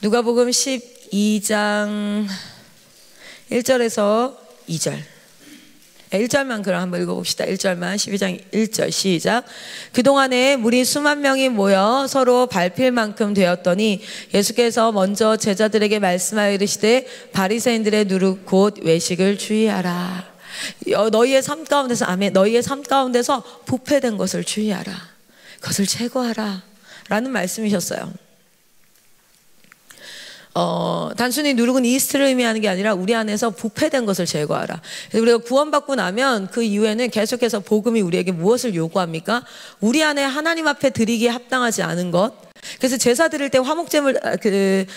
Speaker 1: 누가복음 12장 1절에서 2절. 1절만 그럼 한번 읽어봅시다. 1절만. 12장 1절 시작. 그동안에 무리 수만 명이 모여 서로 밟힐 만큼 되었더니 예수께서 먼저 제자들에게 말씀하여 이르시되 바리새인들의 누룩 곧 외식을 주의하라. 너희의 삶 가운데서, 아멘, 너희의 삶 가운데서 부패된 것을 주의하라. 그것을 제거하라 라는 말씀이셨어요. 단순히 누룩은 이스트를 의미하는 게 아니라 우리 안에서 부패된 것을 제거하라. 그래서 우리가 구원받고 나면 그 이후에는 계속해서 복음이 우리에게 무엇을 요구합니까? 우리 안에 하나님 앞에 드리기에 합당하지 않은 것. 그래서 제사 드릴 때 화목제물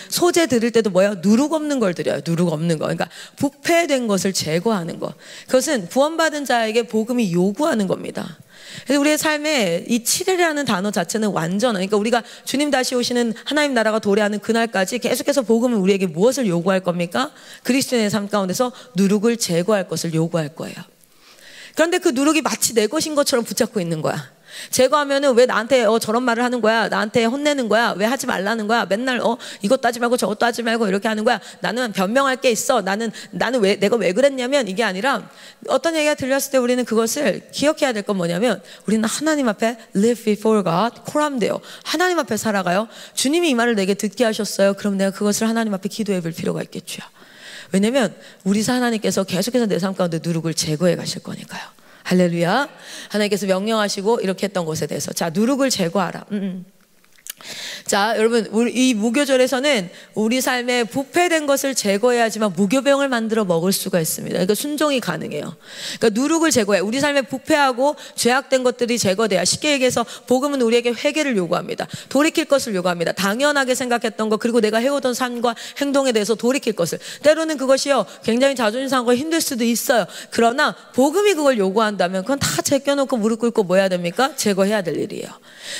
Speaker 1: 소제 드릴 때도 뭐예요? 누룩 없는 걸 드려요. 누룩 없는 거. 그러니까 부패된 것을 제거하는 것. 그것은 구원받은 자에게 복음이 요구하는 겁니다. 그래서 우리의 삶에 이 7일이라는 단어 자체는 완전한, 그러니까 우리가 주님 다시 오시는 하나님 나라가 도래하는 그날까지 계속해서 복음은 우리에게 무엇을 요구할 겁니까? 그리스도인의 삶 가운데서 누룩을 제거할 것을 요구할 거예요. 그런데 그 누룩이 마치 내 것인 것처럼 붙잡고 있는 거야. 제거하면은 왜 나한테 저런 말을 하는 거야? 나한테 혼내는 거야? 왜 하지 말라는 거야? 맨날 이것도 하지 말고 저것도 하지 말고 이렇게 하는 거야. 나는 변명할 게 있어. 나는 왜 내가 왜 그랬냐면, 이게 아니라 어떤 얘기가 들렸을 때 우리는 그것을 기억해야 될 건 뭐냐면, 우리는 하나님 앞에 live before God, 콜함돼요. 하나님 앞에 살아가요. 주님이 이 말을 내게 듣게 하셨어요. 그럼 내가 그것을 하나님 앞에 기도해 볼 필요가 있겠죠. 왜냐면 우리 하나님께서 계속해서 내 삶 가운데 누룩을 제거해 가실 거니까요. 할렐루야. 하나님께서 명령하시고 이렇게 했던 것에 대해서, 자, 누룩을 제거하라. 자, 여러분, 이 무교절에서는 우리 삶에 부패된 것을 제거해야지만 무교병을 만들어 먹을 수가 있습니다. 그러니까 순종이 가능해요. 그러니까 누룩을 제거해. 우리 삶에 부패하고 죄악된 것들이 제거돼야, 쉽게 얘기해서 복음은 우리에게 회개를 요구합니다. 돌이킬 것을 요구합니다. 당연하게 생각했던 것, 그리고 내가 해오던 삶과 행동에 대해서 돌이킬 것을. 때로는 그것이요, 굉장히 자존심 상하고 힘들 수도 있어요. 그러나 복음이 그걸 요구한다면 그건 다 제껴놓고 무릎 꿇고 뭐 해야 됩니까? 제거해야 될 일이에요.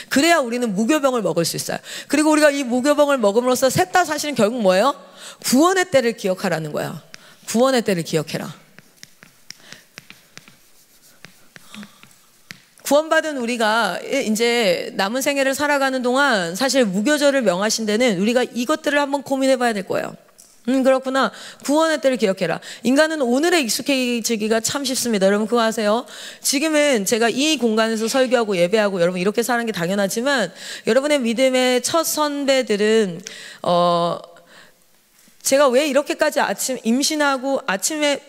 Speaker 1: 그래야 우리는 무교병을 먹을 수 있어요. 그리고 우리가 이 무교병을 먹음으로써 셋 다 사실은 결국 뭐예요? 구원의 때를 기억하라는 거야. 구원의 때를 기억해라. 구원받은 우리가 이제 남은 생애를 살아가는 동안 사실 무교절을 명하신 데는 우리가 이것들을 한번 고민해 봐야 될 거예요. 그렇구나. 구원의 때를 기억해라. 인간은 오늘에 익숙해지기가 참 쉽습니다. 여러분 그거 아세요? 지금은 제가 이 공간에서 설교하고 예배하고 여러분 이렇게 사는 게 당연하지만, 여러분의 믿음의 첫 선배들은 제가 왜 이렇게까지 임신하고 아침에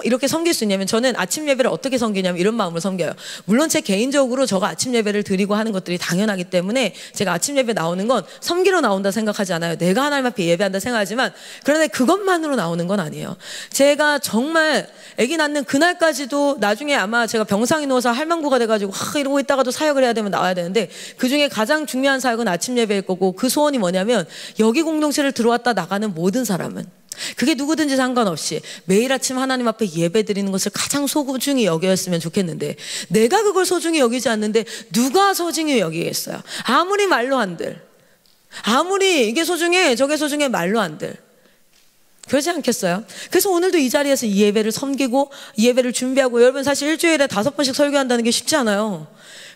Speaker 1: 이렇게 섬길 수 있냐면, 저는 아침 예배를 어떻게 섬기냐면 이런 마음으로 섬겨요. 물론 제 개인적으로 저가 아침 예배를 드리고 하는 것들이 당연하기 때문에 제가 아침 예배 나오는 건 섬기러 나온다 생각하지 않아요. 내가 하나님 앞에 예배한다 생각하지만, 그런데 그것만으로 나오는 건 아니에요. 제가 정말 아기 낳는 그날까지도, 나중에 아마 제가 병상에 누워서 할망구가 돼가지고 이러고 있다가도 사역을 해야 되면 나와야 되는데, 그중에 가장 중요한 사역은 아침 예배일 거고, 그 소원이 뭐냐면 여기 공동체를 들어왔다 나가는 모든 사람은, 그게 누구든지 상관없이 매일 아침 하나님 앞에 예배 드리는 것을 가장 소중히 여겼으면 좋겠는데, 내가 그걸 소중히 여기지 않는데 누가 소중히 여기겠어요? 아무리 말로 한들, 아무리 이게 소중해 저게 소중해 말로 한들 그러지 않겠어요? 그래서 오늘도 이 자리에서 이 예배를 섬기고 이 예배를 준비하고, 여러분 사실 일주일에 5번씩 설교한다는 게 쉽지 않아요.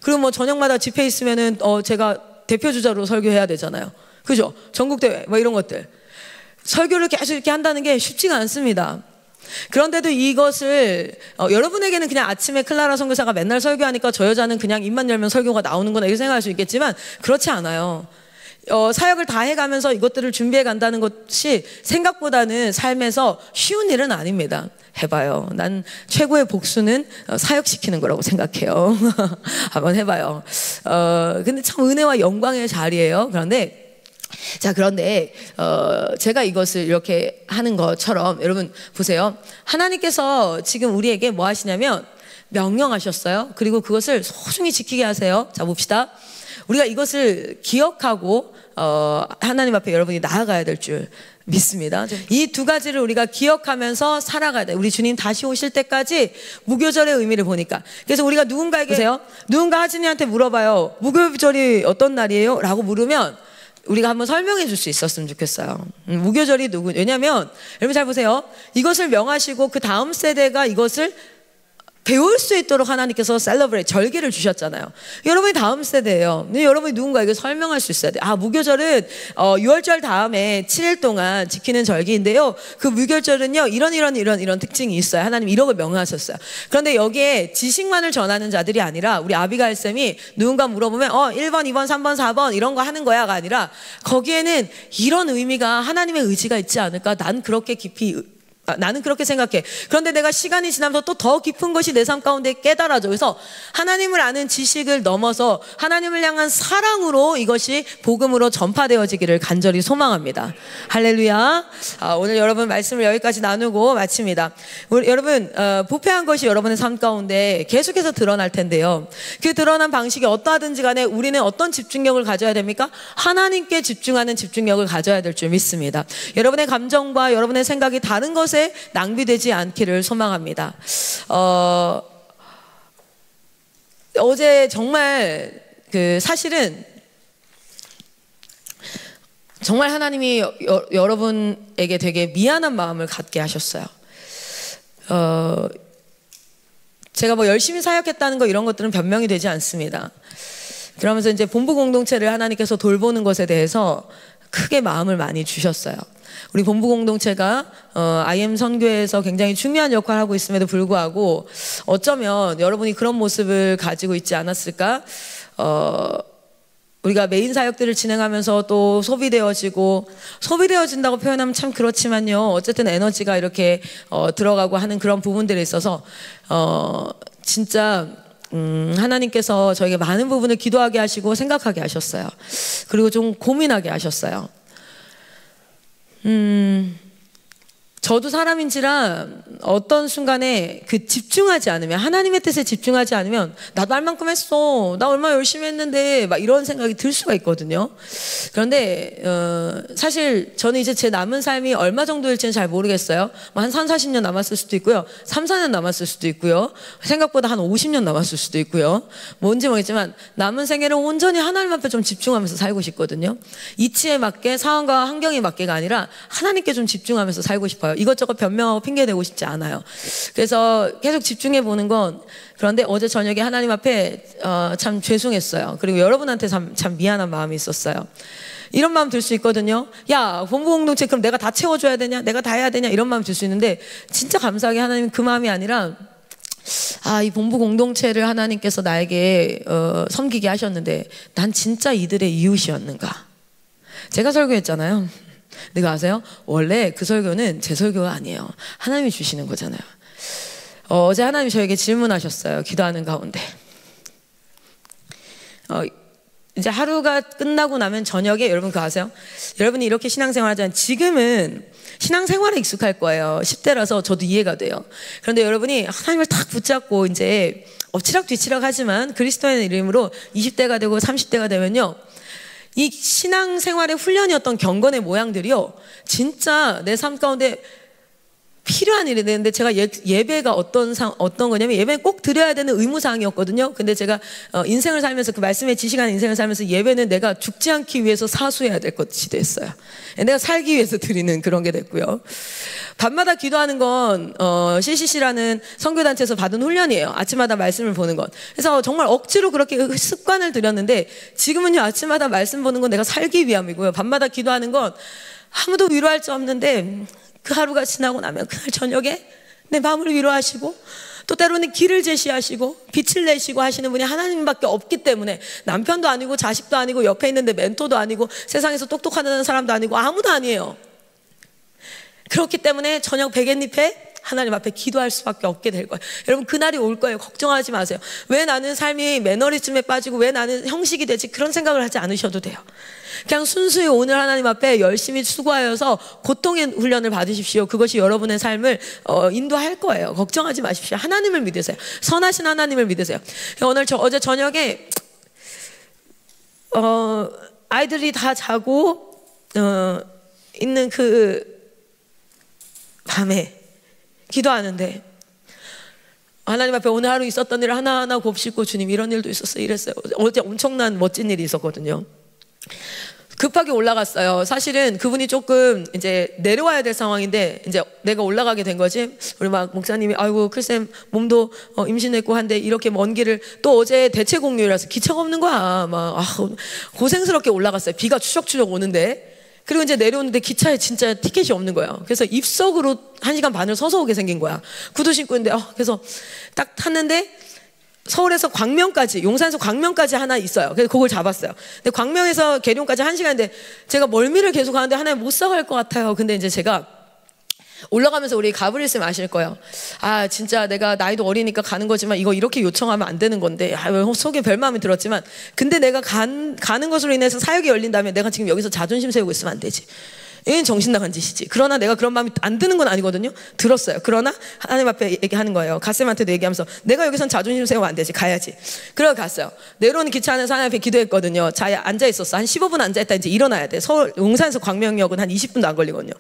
Speaker 1: 그리고 뭐 저녁마다 집회 있으면은 제가 대표 주자로 설교해야 되잖아요. 그죠? 전국대회 뭐 이런 것들, 설교를 계속 이렇게 한다는 게 쉽지가 않습니다. 그런데도 이것을 여러분에게는 그냥 아침에 클라라 선교사가 맨날 설교하니까 저 여자는 그냥 입만 열면 설교가 나오는구나 이렇게 생각할 수 있겠지만, 그렇지 않아요. 사역을 다 해가면서 이것들을 준비해 간다는 것이 생각보다는 삶에서 쉬운 일은 아닙니다. 해봐요. 난 최고의 복수는 사역시키는 거라고 생각해요. 한번 해봐요. 근데 참 은혜와 영광의 자리예요. 그런데 제가 이것을 이렇게 하는 것처럼, 여러분 보세요. 하나님께서 지금 우리에게 뭐 하시냐면 명령하셨어요. 그리고 그것을 소중히 지키게 하세요. 자, 봅시다. 우리가 이것을 기억하고 하나님 앞에 여러분이 나아가야 될 줄 믿습니다. 이 두 가지를 우리가 기억하면서 살아가야 돼. 우리 주님 다시 오실 때까지 무교절의 의미를 보니까. 그래서 우리가 누군가 하진이한테 물어봐요. 무교절이 어떤 날이에요? 라고 물으면 우리가 한번 설명해 줄 수 있었으면 좋겠어요. 무교절이 왜냐면 여러분 잘 보세요. 이것을 명하시고 그 다음 세대가 이것을 배울 수 있도록 하나님께서 셀러브레이트, 절기를 주셨잖아요. 여러분이 다음 세대예요. 근데 여러분이 누군가에게 설명할 수 있어야 돼요. 무교절은 6월절 다음에 7일 동안 지키는 절기인데요. 그 무교절은요 이런 특징이 있어요. 하나님 이런 걸 명하셨어요. 그런데 여기에 지식만을 전하는 자들이 아니라, 우리 아비가일 쌤이 누군가 물어보면 1번, 2번, 3번, 4번 이런 거 하는 거야가 아니라, 거기에는 이런 의미가, 하나님의 의지가 있지 않을까, 나는 그렇게 생각해. 그런데 내가 시간이 지나면서 또 더 깊은 것이 내 삶 가운데 깨달아져. 그래서 하나님을 아는 지식을 넘어서 하나님을 향한 사랑으로 이것이 복음으로 전파되어지기를 간절히 소망합니다. 할렐루야. 오늘 여러분 말씀을 여기까지 나누고 마칩니다. 여러분 부패한 것이 여러분의 삶 가운데 계속해서 드러날 텐데요. 그 드러난 방식이 어떠하든지 간에 우리는 어떤 집중력을 가져야 됩니까? 하나님께 집중하는 집중력을 가져야 될 줄 믿습니다. 여러분의 감정과 여러분의 생각이 다른 것에 낭비되지 않기를 소망합니다. 어제 정말 사실은 정말 하나님이 여러분에게 되게 미안한 마음을 갖게 하셨어요. 제가 뭐 열심히 사역했다는 거 이런 것들은 변명이 되지 않습니다. 그러면서 이제 본부 공동체를 하나님께서 돌보는 것에 대해서 크게 마음을 많이 주셨어요. 우리 본부 공동체가 IM 선교에서 굉장히 중요한 역할을 하고 있음에도 불구하고 어쩌면 여러분이 그런 모습을 가지고 있지 않았을까? 우리가 메인 사역들을 진행하면서 또 소비되어진다고 표현하면 참 그렇지만요. 어쨌든 에너지가 이렇게 들어가고 하는 그런 부분들에 있어서 진짜 하나님께서 저에게 많은 부분을 기도하게 하시고 생각하게 하셨어요. 그리고 좀 고민하게 하셨어요. 저도 사람인지라 어떤 순간에 그 집중하지 않으면, 하나님의 뜻에 집중하지 않으면 나도 할 만큼 했어, 나 얼마나 열심히 했는데 막 이런 생각이 들 수가 있거든요. 그런데 사실 저는 이제 제 남은 삶이 얼마 정도일지는 잘 모르겠어요. 한 3, 40년 남았을 수도 있고요, 3, 4년 남았을 수도 있고요, 생각보다 한 50년 남았을 수도 있고요. 뭔지 모르겠지만 남은 생애를 온전히 하나님 앞에 좀 집중하면서 살고 싶거든요. 이치에 맞게, 상황과 환경에 맞게가 아니라 하나님께 좀 집중하면서 살고 싶어요. 이것저것 변명하고 핑계대고 싶지 않아요. 그래서 계속 집중해 보는 건, 그런데 어제 저녁에 하나님 앞에 참 죄송했어요. 그리고 여러분한테 참 미안한 마음이 있었어요. 이런 마음 들 수 있거든요. 야, 본부 공동체 그럼 내가 다 채워줘야 되냐, 내가 다 해야 되냐, 이런 마음 들 수 있는데, 진짜 감사하게 하나님 그 마음이 아니라, 이 본부 공동체를 하나님께서 나에게 섬기게 하셨는데 난 진짜 이들의 이웃이었는가. 제가 설교했잖아요. 근데 아세요? 원래 그 설교는 제 설교가 아니에요. 하나님이 주시는 거잖아요. 어제 하나님이 저에게 질문하셨어요. 기도하는 가운데. 이제 하루가 끝나고 나면 저녁에, 여러분 그거 아세요? 여러분이 이렇게 신앙생활 하잖아요. 지금은 신앙생활에 익숙할 거예요. 10대라서 저도 이해가 돼요. 그런데 여러분이 하나님을 딱 붙잡고 이제 엎치락뒤치락 하지만 그리스도의 이름으로 20대가 되고 30대가 되면요, 이 신앙생활의 훈련이었던 경건의 모양들이요, 진짜 내 삶 가운데 필요한 일이 되는데, 제가 예배가 어떤 거냐면, 예배는 꼭 드려야 되는 의무사항이었거든요. 근데 제가 인생을 살면서, 그 말씀의 지식한 인생을 살면서, 예배는 내가 죽지 않기 위해서 사수해야 될 것이 됐어요. 내가 살기 위해서 드리는 그런 게 됐고요. 밤마다 기도하는 건 CCC라는 선교단체에서 받은 훈련이에요. 아침마다 말씀을 보는 것. 그래서 정말 억지로 그렇게 습관을 들였는데, 지금은요, 아침마다 말씀 보는 건 내가 살기 위함이고요, 밤마다 기도하는 건 아무도 위로할 수 없는데, 그 하루가 지나고 나면 그날 저녁에 내 마음을 위로하시고, 또 때로는 길을 제시하시고 빛을 내시고 하시는 분이 하나님밖에 없기 때문에, 남편도 아니고 자식도 아니고 옆에 있는데 멘토도 아니고 세상에서 똑똑하다는 사람도 아니고 아무도 아니에요. 그렇기 때문에 저녁 베갯잎에 하나님 앞에 기도할 수밖에 없게 될 거예요. 여러분, 그날이 올 거예요. 걱정하지 마세요. 왜 나는 삶이 매너리즘에 빠지고 왜 나는 형식이 되지, 그런 생각을 하지 않으셔도 돼요. 그냥 순수히 오늘 하나님 앞에 열심히 수고하여서 고통의 훈련을 받으십시오. 그것이 여러분의 삶을 인도할 거예요. 걱정하지 마십시오. 하나님을 믿으세요. 선하신 하나님을 믿으세요. 오늘 어제 저녁에 아이들이 다 자고 있는 그 밤에 기도하는데, 하나님 앞에 오늘 하루 있었던 일을 하나하나 곱씹고, 주님 이런 일도 있었어요, 이랬어요. 어제 엄청난 멋진 일이 있었거든요. 급하게 올라갔어요. 사실은 그분이 조금 이제 내려와야 될 상황인데, 이제 내가 올라가게 된 거지. 우리 막 목사님이 아이고 글쎄 몸도 임신했고 한데 이렇게 먼 길을, 또 어제 대체 공휴일이라서 기차가 없는 거야. 고생스럽게 올라갔어요. 비가 추적추적 오는데. 그리고 이제 내려오는데 기차에 진짜 티켓이 없는 거예요. 그래서 입석으로 1시간 반을 서서 오게 생긴 거야. 구두 신고 있는데 그래서 딱 탔는데, 서울에서 광명까지, 용산에서 광명까지 하나 있어요. 그래서 그걸 잡았어요. 근데 광명에서 계룡까지 1시간인데 제가 멀미를 계속 하는데 하나님 못 사갈 것 같아요. 근데 이제 제가 올라가면서, 우리 가브리엘 쌤 아실 거예요. 진짜 내가 나이도 어리니까 가는 거지만 이거 이렇게 요청하면 안 되는 건데, 속에 별 마음이 들었지만, 근데 내가 가는 것으로 인해서 사역이 열린다면 내가 지금 여기서 자존심 세우고 있으면 안 되지. 이건 정신 나간 짓이지. 그러나 내가 그런 마음이 안 드는 건 아니거든요. 들었어요. 그러나 하나님 앞에 얘기하는 거예요. 갓쌤한테도 얘기하면서, 내가 여기선 자존심 세우면 안 되지, 가야지. 그래서 갔어요. 내려오는 기차 안에서 하나님 앞에 기도했거든요. 자야 앉아 있었어. 한 15분 앉아 있다 이제 일어나야 돼. 서울 용산에서 광명역은 한 20분도 안 걸리거든요.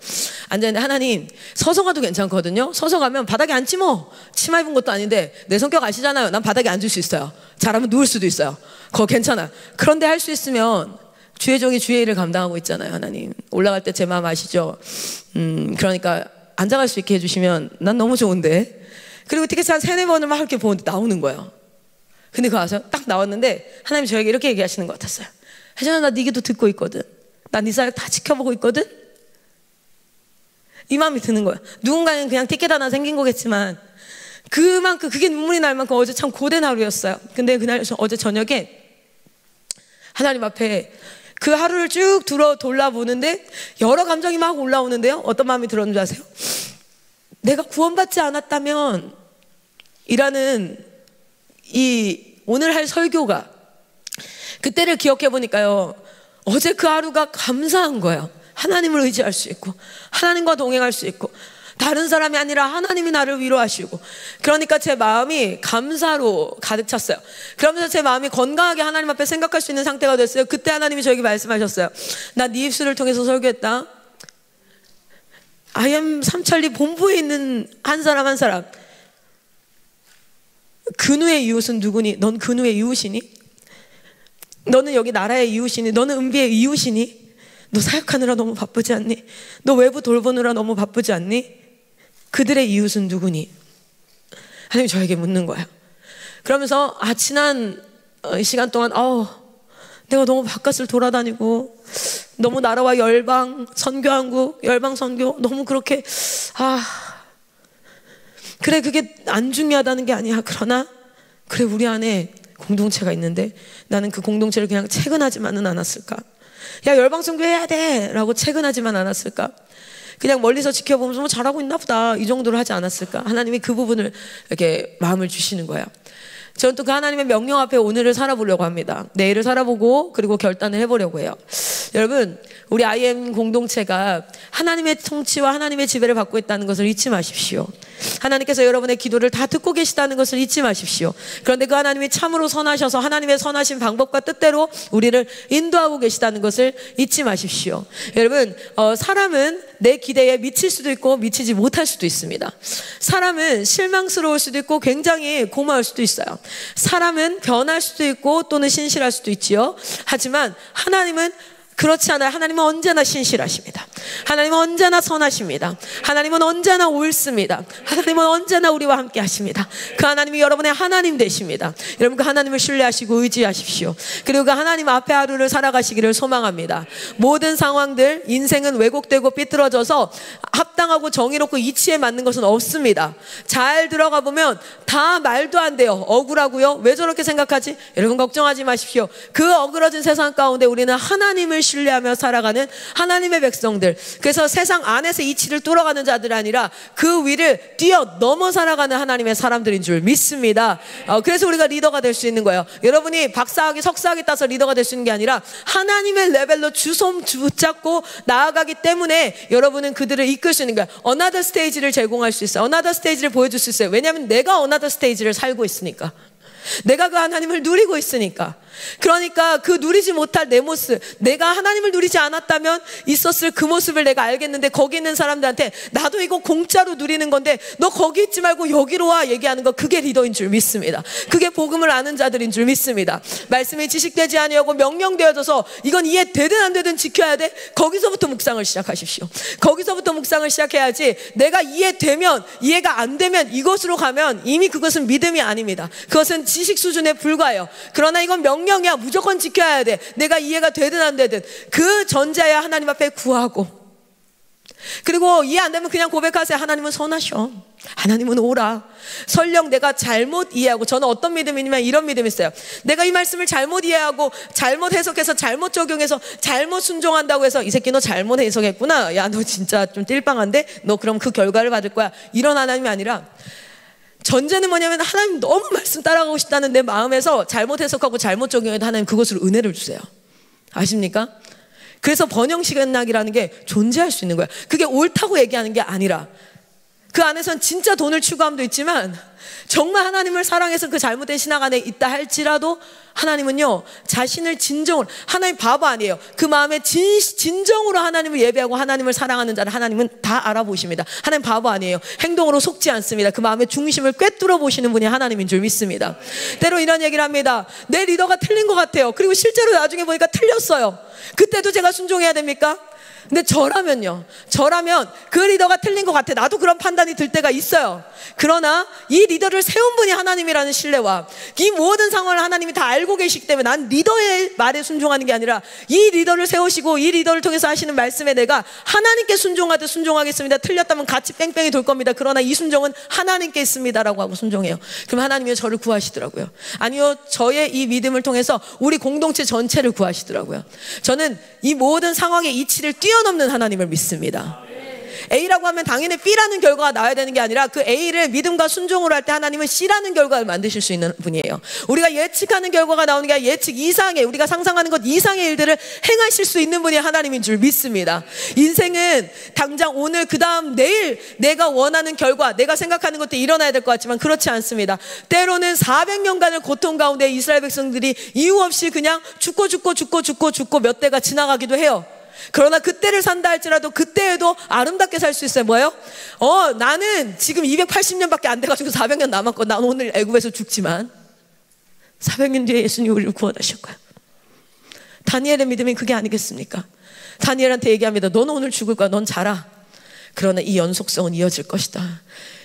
Speaker 1: 앉아 있는데, 하나님, 서서 가도 괜찮거든요. 서서 가면 바닥에 앉지 뭐. 치마 입은 것도 아닌데, 내 성격 아시잖아요. 난 바닥에 앉을 수 있어요. 잘하면 누울 수도 있어요. 그거 괜찮아. 그런데 할 수 있으면, 주의 종이 주의 일을 감당하고 있잖아요. 하나님, 올라갈 때 제 마음 아시죠? 그러니까 앉아갈 수 있게 해주시면 난 너무 좋은데. 그리고 티켓 한 3-4번을 막 이렇게 보는데 나오는 거예요. 근데 그거 아세요? 딱 나왔는데 하나님이 저에게 이렇게 얘기하시는 것 같았어요. 혜정아, 나 네 기도 듣고 있거든. 나 네 사역 다 지켜보고 있거든. 이 마음이 드는 거예요. 누군가는 그냥 티켓 하나 생긴 거겠지만, 그만큼 그게 눈물이 날 만큼 어제 참 고된 하루였어요. 근데 그날 어제 저녁에 하나님 앞에 그 하루를 쭉 돌아보는데 여러 감정이 막 올라오는데요. 어떤 마음이 들었는지 아세요? 내가 구원받지 않았다면 이라는 이 오늘 할 설교가 그때를 기억해 보니까요, 어제 그 하루가 감사한 거예요. 하나님을 의지할 수 있고 하나님과 동행할 수 있고 다른 사람이 아니라 하나님이 나를 위로하시고, 그러니까 제 마음이 감사로 가득 찼어요. 그러면서 제 마음이 건강하게 하나님 앞에 생각할 수 있는 상태가 됐어요. 그때 하나님이 저에게 말씀하셨어요. 나 네 입술을 통해서 설교했다. IM 삼천리 본부에 있는 한 사람 한 사람, 근우의 이웃은 누구니? 넌 근우의 이웃이니? 너는 여기 나라의 이웃이니? 너는 은비의 이웃이니? 너 사역하느라 너무 바쁘지 않니? 너 외부 돌보느라 너무 바쁘지 않니? 그들의 이웃은 누구니? 하나님이 저에게 묻는 거예요. 그러면서 지난 시간 동안 내가 너무 바깥을 돌아다니고 너무 나라와 열방 선교한국 열방 선교 너무 그렇게 그래, 그게 안 중요하다는 게 아니야. 그러나 그래, 우리 안에 공동체가 있는데 나는 그 공동체를 그냥 채근하지만은 않았을까? 야, 열방 선교해야 돼 라고 채근하지만 않았을까? 그냥 멀리서 지켜보면서 뭐 잘하고 있나 보다 이 정도로 하지 않았을까? 하나님이 그 부분을 이렇게 마음을 주시는 거예요. 저는 또 그 하나님의 명령 앞에 오늘을 살아보려고 합니다. 내일을 살아보고 그리고 결단을 해보려고 해요. 여러분, 우리 IM 공동체가 하나님의 통치와 하나님의 지배를 받고 있다는 것을 잊지 마십시오. 하나님께서 여러분의 기도를 다 듣고 계시다는 것을 잊지 마십시오. 그런데 그 하나님이 참으로 선하셔서 하나님의 선하신 방법과 뜻대로 우리를 인도하고 계시다는 것을 잊지 마십시오. 여러분, 사람은 내 기대에 미칠 수도 있고 미치지 못할 수도 있습니다. 사람은 실망스러울 수도 있고 굉장히 고마울 수도 있어요. 사람은 변할 수도 있고 또는 신실할 수도 있지요. 하지만 하나님은 그렇지 않아요. 하나님은 언제나 신실하십니다. 하나님은 언제나 선하십니다. 하나님은 언제나 옳습니다. 하나님은 언제나 우리와 함께 하십니다. 그 하나님이 여러분의 하나님 되십니다. 여러분, 그 하나님을 신뢰하시고 의지하십시오. 그리고 그 하나님 앞에 하루를 살아가시기를 소망합니다. 모든 상황들, 인생은 왜곡되고 삐뚤어져서 합당하고 정의롭고 이치에 맞는 것은 없습니다. 잘 들어가 보면 다 말도 안 돼요. 억울하고요. 왜 저렇게 생각하지? 여러분, 걱정하지 마십시오. 그 어그러진 세상 가운데 우리는 하나님을 신뢰하며 살아가는 하나님의 백성들, 그래서 세상 안에서 이치를 뚫어가는 자들 아니라 그 위를 뛰어넘어 살아가는 하나님의 사람들인 줄 믿습니다. 그래서 우리가 리더가 될 수 있는 거예요. 여러분이 박사학위 석사학위 따서 리더가 될 수 있는 게 아니라 하나님의 레벨로 주섬 붙잡고 나아가기 때문에 여러분은 그들을 이끌 수 있는 거예요. 어나더 스테이지를 제공할 수 있어요. 어나더 스테이지를 보여줄 수 있어요. 왜냐하면 내가 어나더 스테이지를 살고 있으니까, 내가 그 하나님을 누리고 있으니까. 그러니까 그 누리지 못할 내 모습, 내가 하나님을 누리지 않았다면 있었을 그 모습을 내가 알겠는데, 거기 있는 사람들한테 나도 이거 공짜로 누리는 건데 너 거기 있지 말고 여기로 와 얘기하는 거, 그게 리더인 줄 믿습니다. 그게 복음을 아는 자들인 줄 믿습니다. 말씀이 지식되지 아니하고 명령되어져서 이건 이해되든 안 되든 지켜야 돼. 거기서부터 묵상을 시작하십시오. 거기서부터 묵상을 시작해야지, 내가 이해되면 이해가 안 되면 이것으로 가면 이미 그것은 믿음이 아닙니다. 그것은 지식 수준에 불과해요. 그러나 이건 명령이야. 무조건 지켜야 돼. 내가 이해가 되든 안 되든 그 전자야 하나님 앞에 구하고, 그리고 이해 안 되면 그냥 고백하세요. 하나님은 선하셔. 하나님은 오라. 설령 내가 잘못 이해하고, 저는 어떤 믿음이냐면 이런 믿음이 있어요. 내가 이 말씀을 잘못 이해하고 잘못 해석해서 잘못 적용해서 잘못 순종한다고 해서 이 새끼 너 잘못 해석했구나, 야 너 진짜 좀 띨빵한데, 너 그럼 그 결과를 받을 거야, 이런 하나님이 아니라, 전제는 뭐냐면 하나님 너무 말씀 따라가고 싶다는 내 마음에서 잘못 해석하고 잘못 적용해도 하나님 그것으로 은혜를 주세요. 아십니까? 그래서 번영신학이라는 게 존재할 수 있는 거예요. 그게 옳다고 얘기하는 게 아니라, 그 안에선 진짜 돈을 추구함도 있지만 정말 하나님을 사랑해서 그 잘못된 신학 안에 있다 할지라도 하나님은요, 자신을 진정으로, 하나님 바보 아니에요. 그 마음에 진정으로 하나님을 예배하고 하나님을 사랑하는 자를 하나님은 다 알아보십니다. 하나님 바보 아니에요. 행동으로 속지 않습니다. 그 마음의 중심을 꿰뚫어 보시는 분이 하나님인 줄 믿습니다. 때로 이런 얘기를 합니다. 내 리더가 틀린 것 같아요. 그리고 실제로 나중에 보니까 틀렸어요. 그때도 제가 순종해야 됩니까? 근데 저라면 그 리더가 틀린 것 같아, 나도 그런 판단이 들 때가 있어요. 그러나 이 리더를 세운 분이 하나님이라는 신뢰와 이 모든 상황을 하나님이 다 알고 계시기 때문에 난 리더의 말에 순종하는 게 아니라 이 리더를 세우시고 이 리더를 통해서 하시는 말씀에 내가 하나님께 순종하듯 순종하겠습니다. 틀렸다면 같이 뺑뺑이 돌 겁니다. 그러나 이 순종은 하나님께 있습니다라고 하고 순종해요. 그럼 하나님이 저를 구하시더라고요. 아니요, 저의 이 믿음을 통해서 우리 공동체 전체를 구하시더라고요. 저는 이 모든 상황의 이치를 뛰어넘는 하나님을 믿습니다. A라고 하면 당연히 B라는 결과가 나와야 되는 게 아니라 그 A를 믿음과 순종으로 할 때 하나님은 C라는 결과를 만드실 수 있는 분이에요. 우리가 예측하는 결과가 나오는 게 아니라 예측 이상의, 우리가 상상하는 것 이상의 일들을 행하실 수 있는 분이 하나님인 줄 믿습니다. 인생은 당장 오늘 그 다음 내일 내가 원하는 결과, 내가 생각하는 것도 일어나야 될 것 같지만 그렇지 않습니다. 때로는 400년간의 고통 가운데 이스라엘 백성들이 이유 없이 그냥 죽고 몇 대가 지나가기도 해요. 그러나 그때를 산다 할지라도 그때에도 아름답게 살 수 있어요. 뭐예요? 나는 지금 280년밖에 안 돼가지고 400년 남았고 난 오늘 애굽에서 죽지만 400년 뒤에 예수님이 우리를 구원하실 거야. 다니엘의 믿음이 그게 아니겠습니까? 다니엘한테 얘기합니다. 너는 오늘 죽을 거야. 넌 자라. 그러나 이 연속성은 이어질 것이다.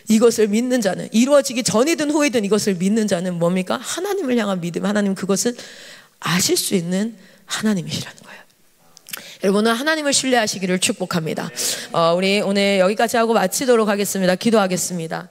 Speaker 1: 이것을 믿는 자는, 이루어지기 전이든 후이든 이것을 믿는 자는 뭡니까? 하나님을 향한 믿음. 하나님 그것은 아실 수 있는 하나님이시라는 거예요. 여러분은 하나님을 신뢰하시기를 축복합니다. 우리 오늘 여기까지 하고 마치도록 하겠습니다. 기도하겠습니다.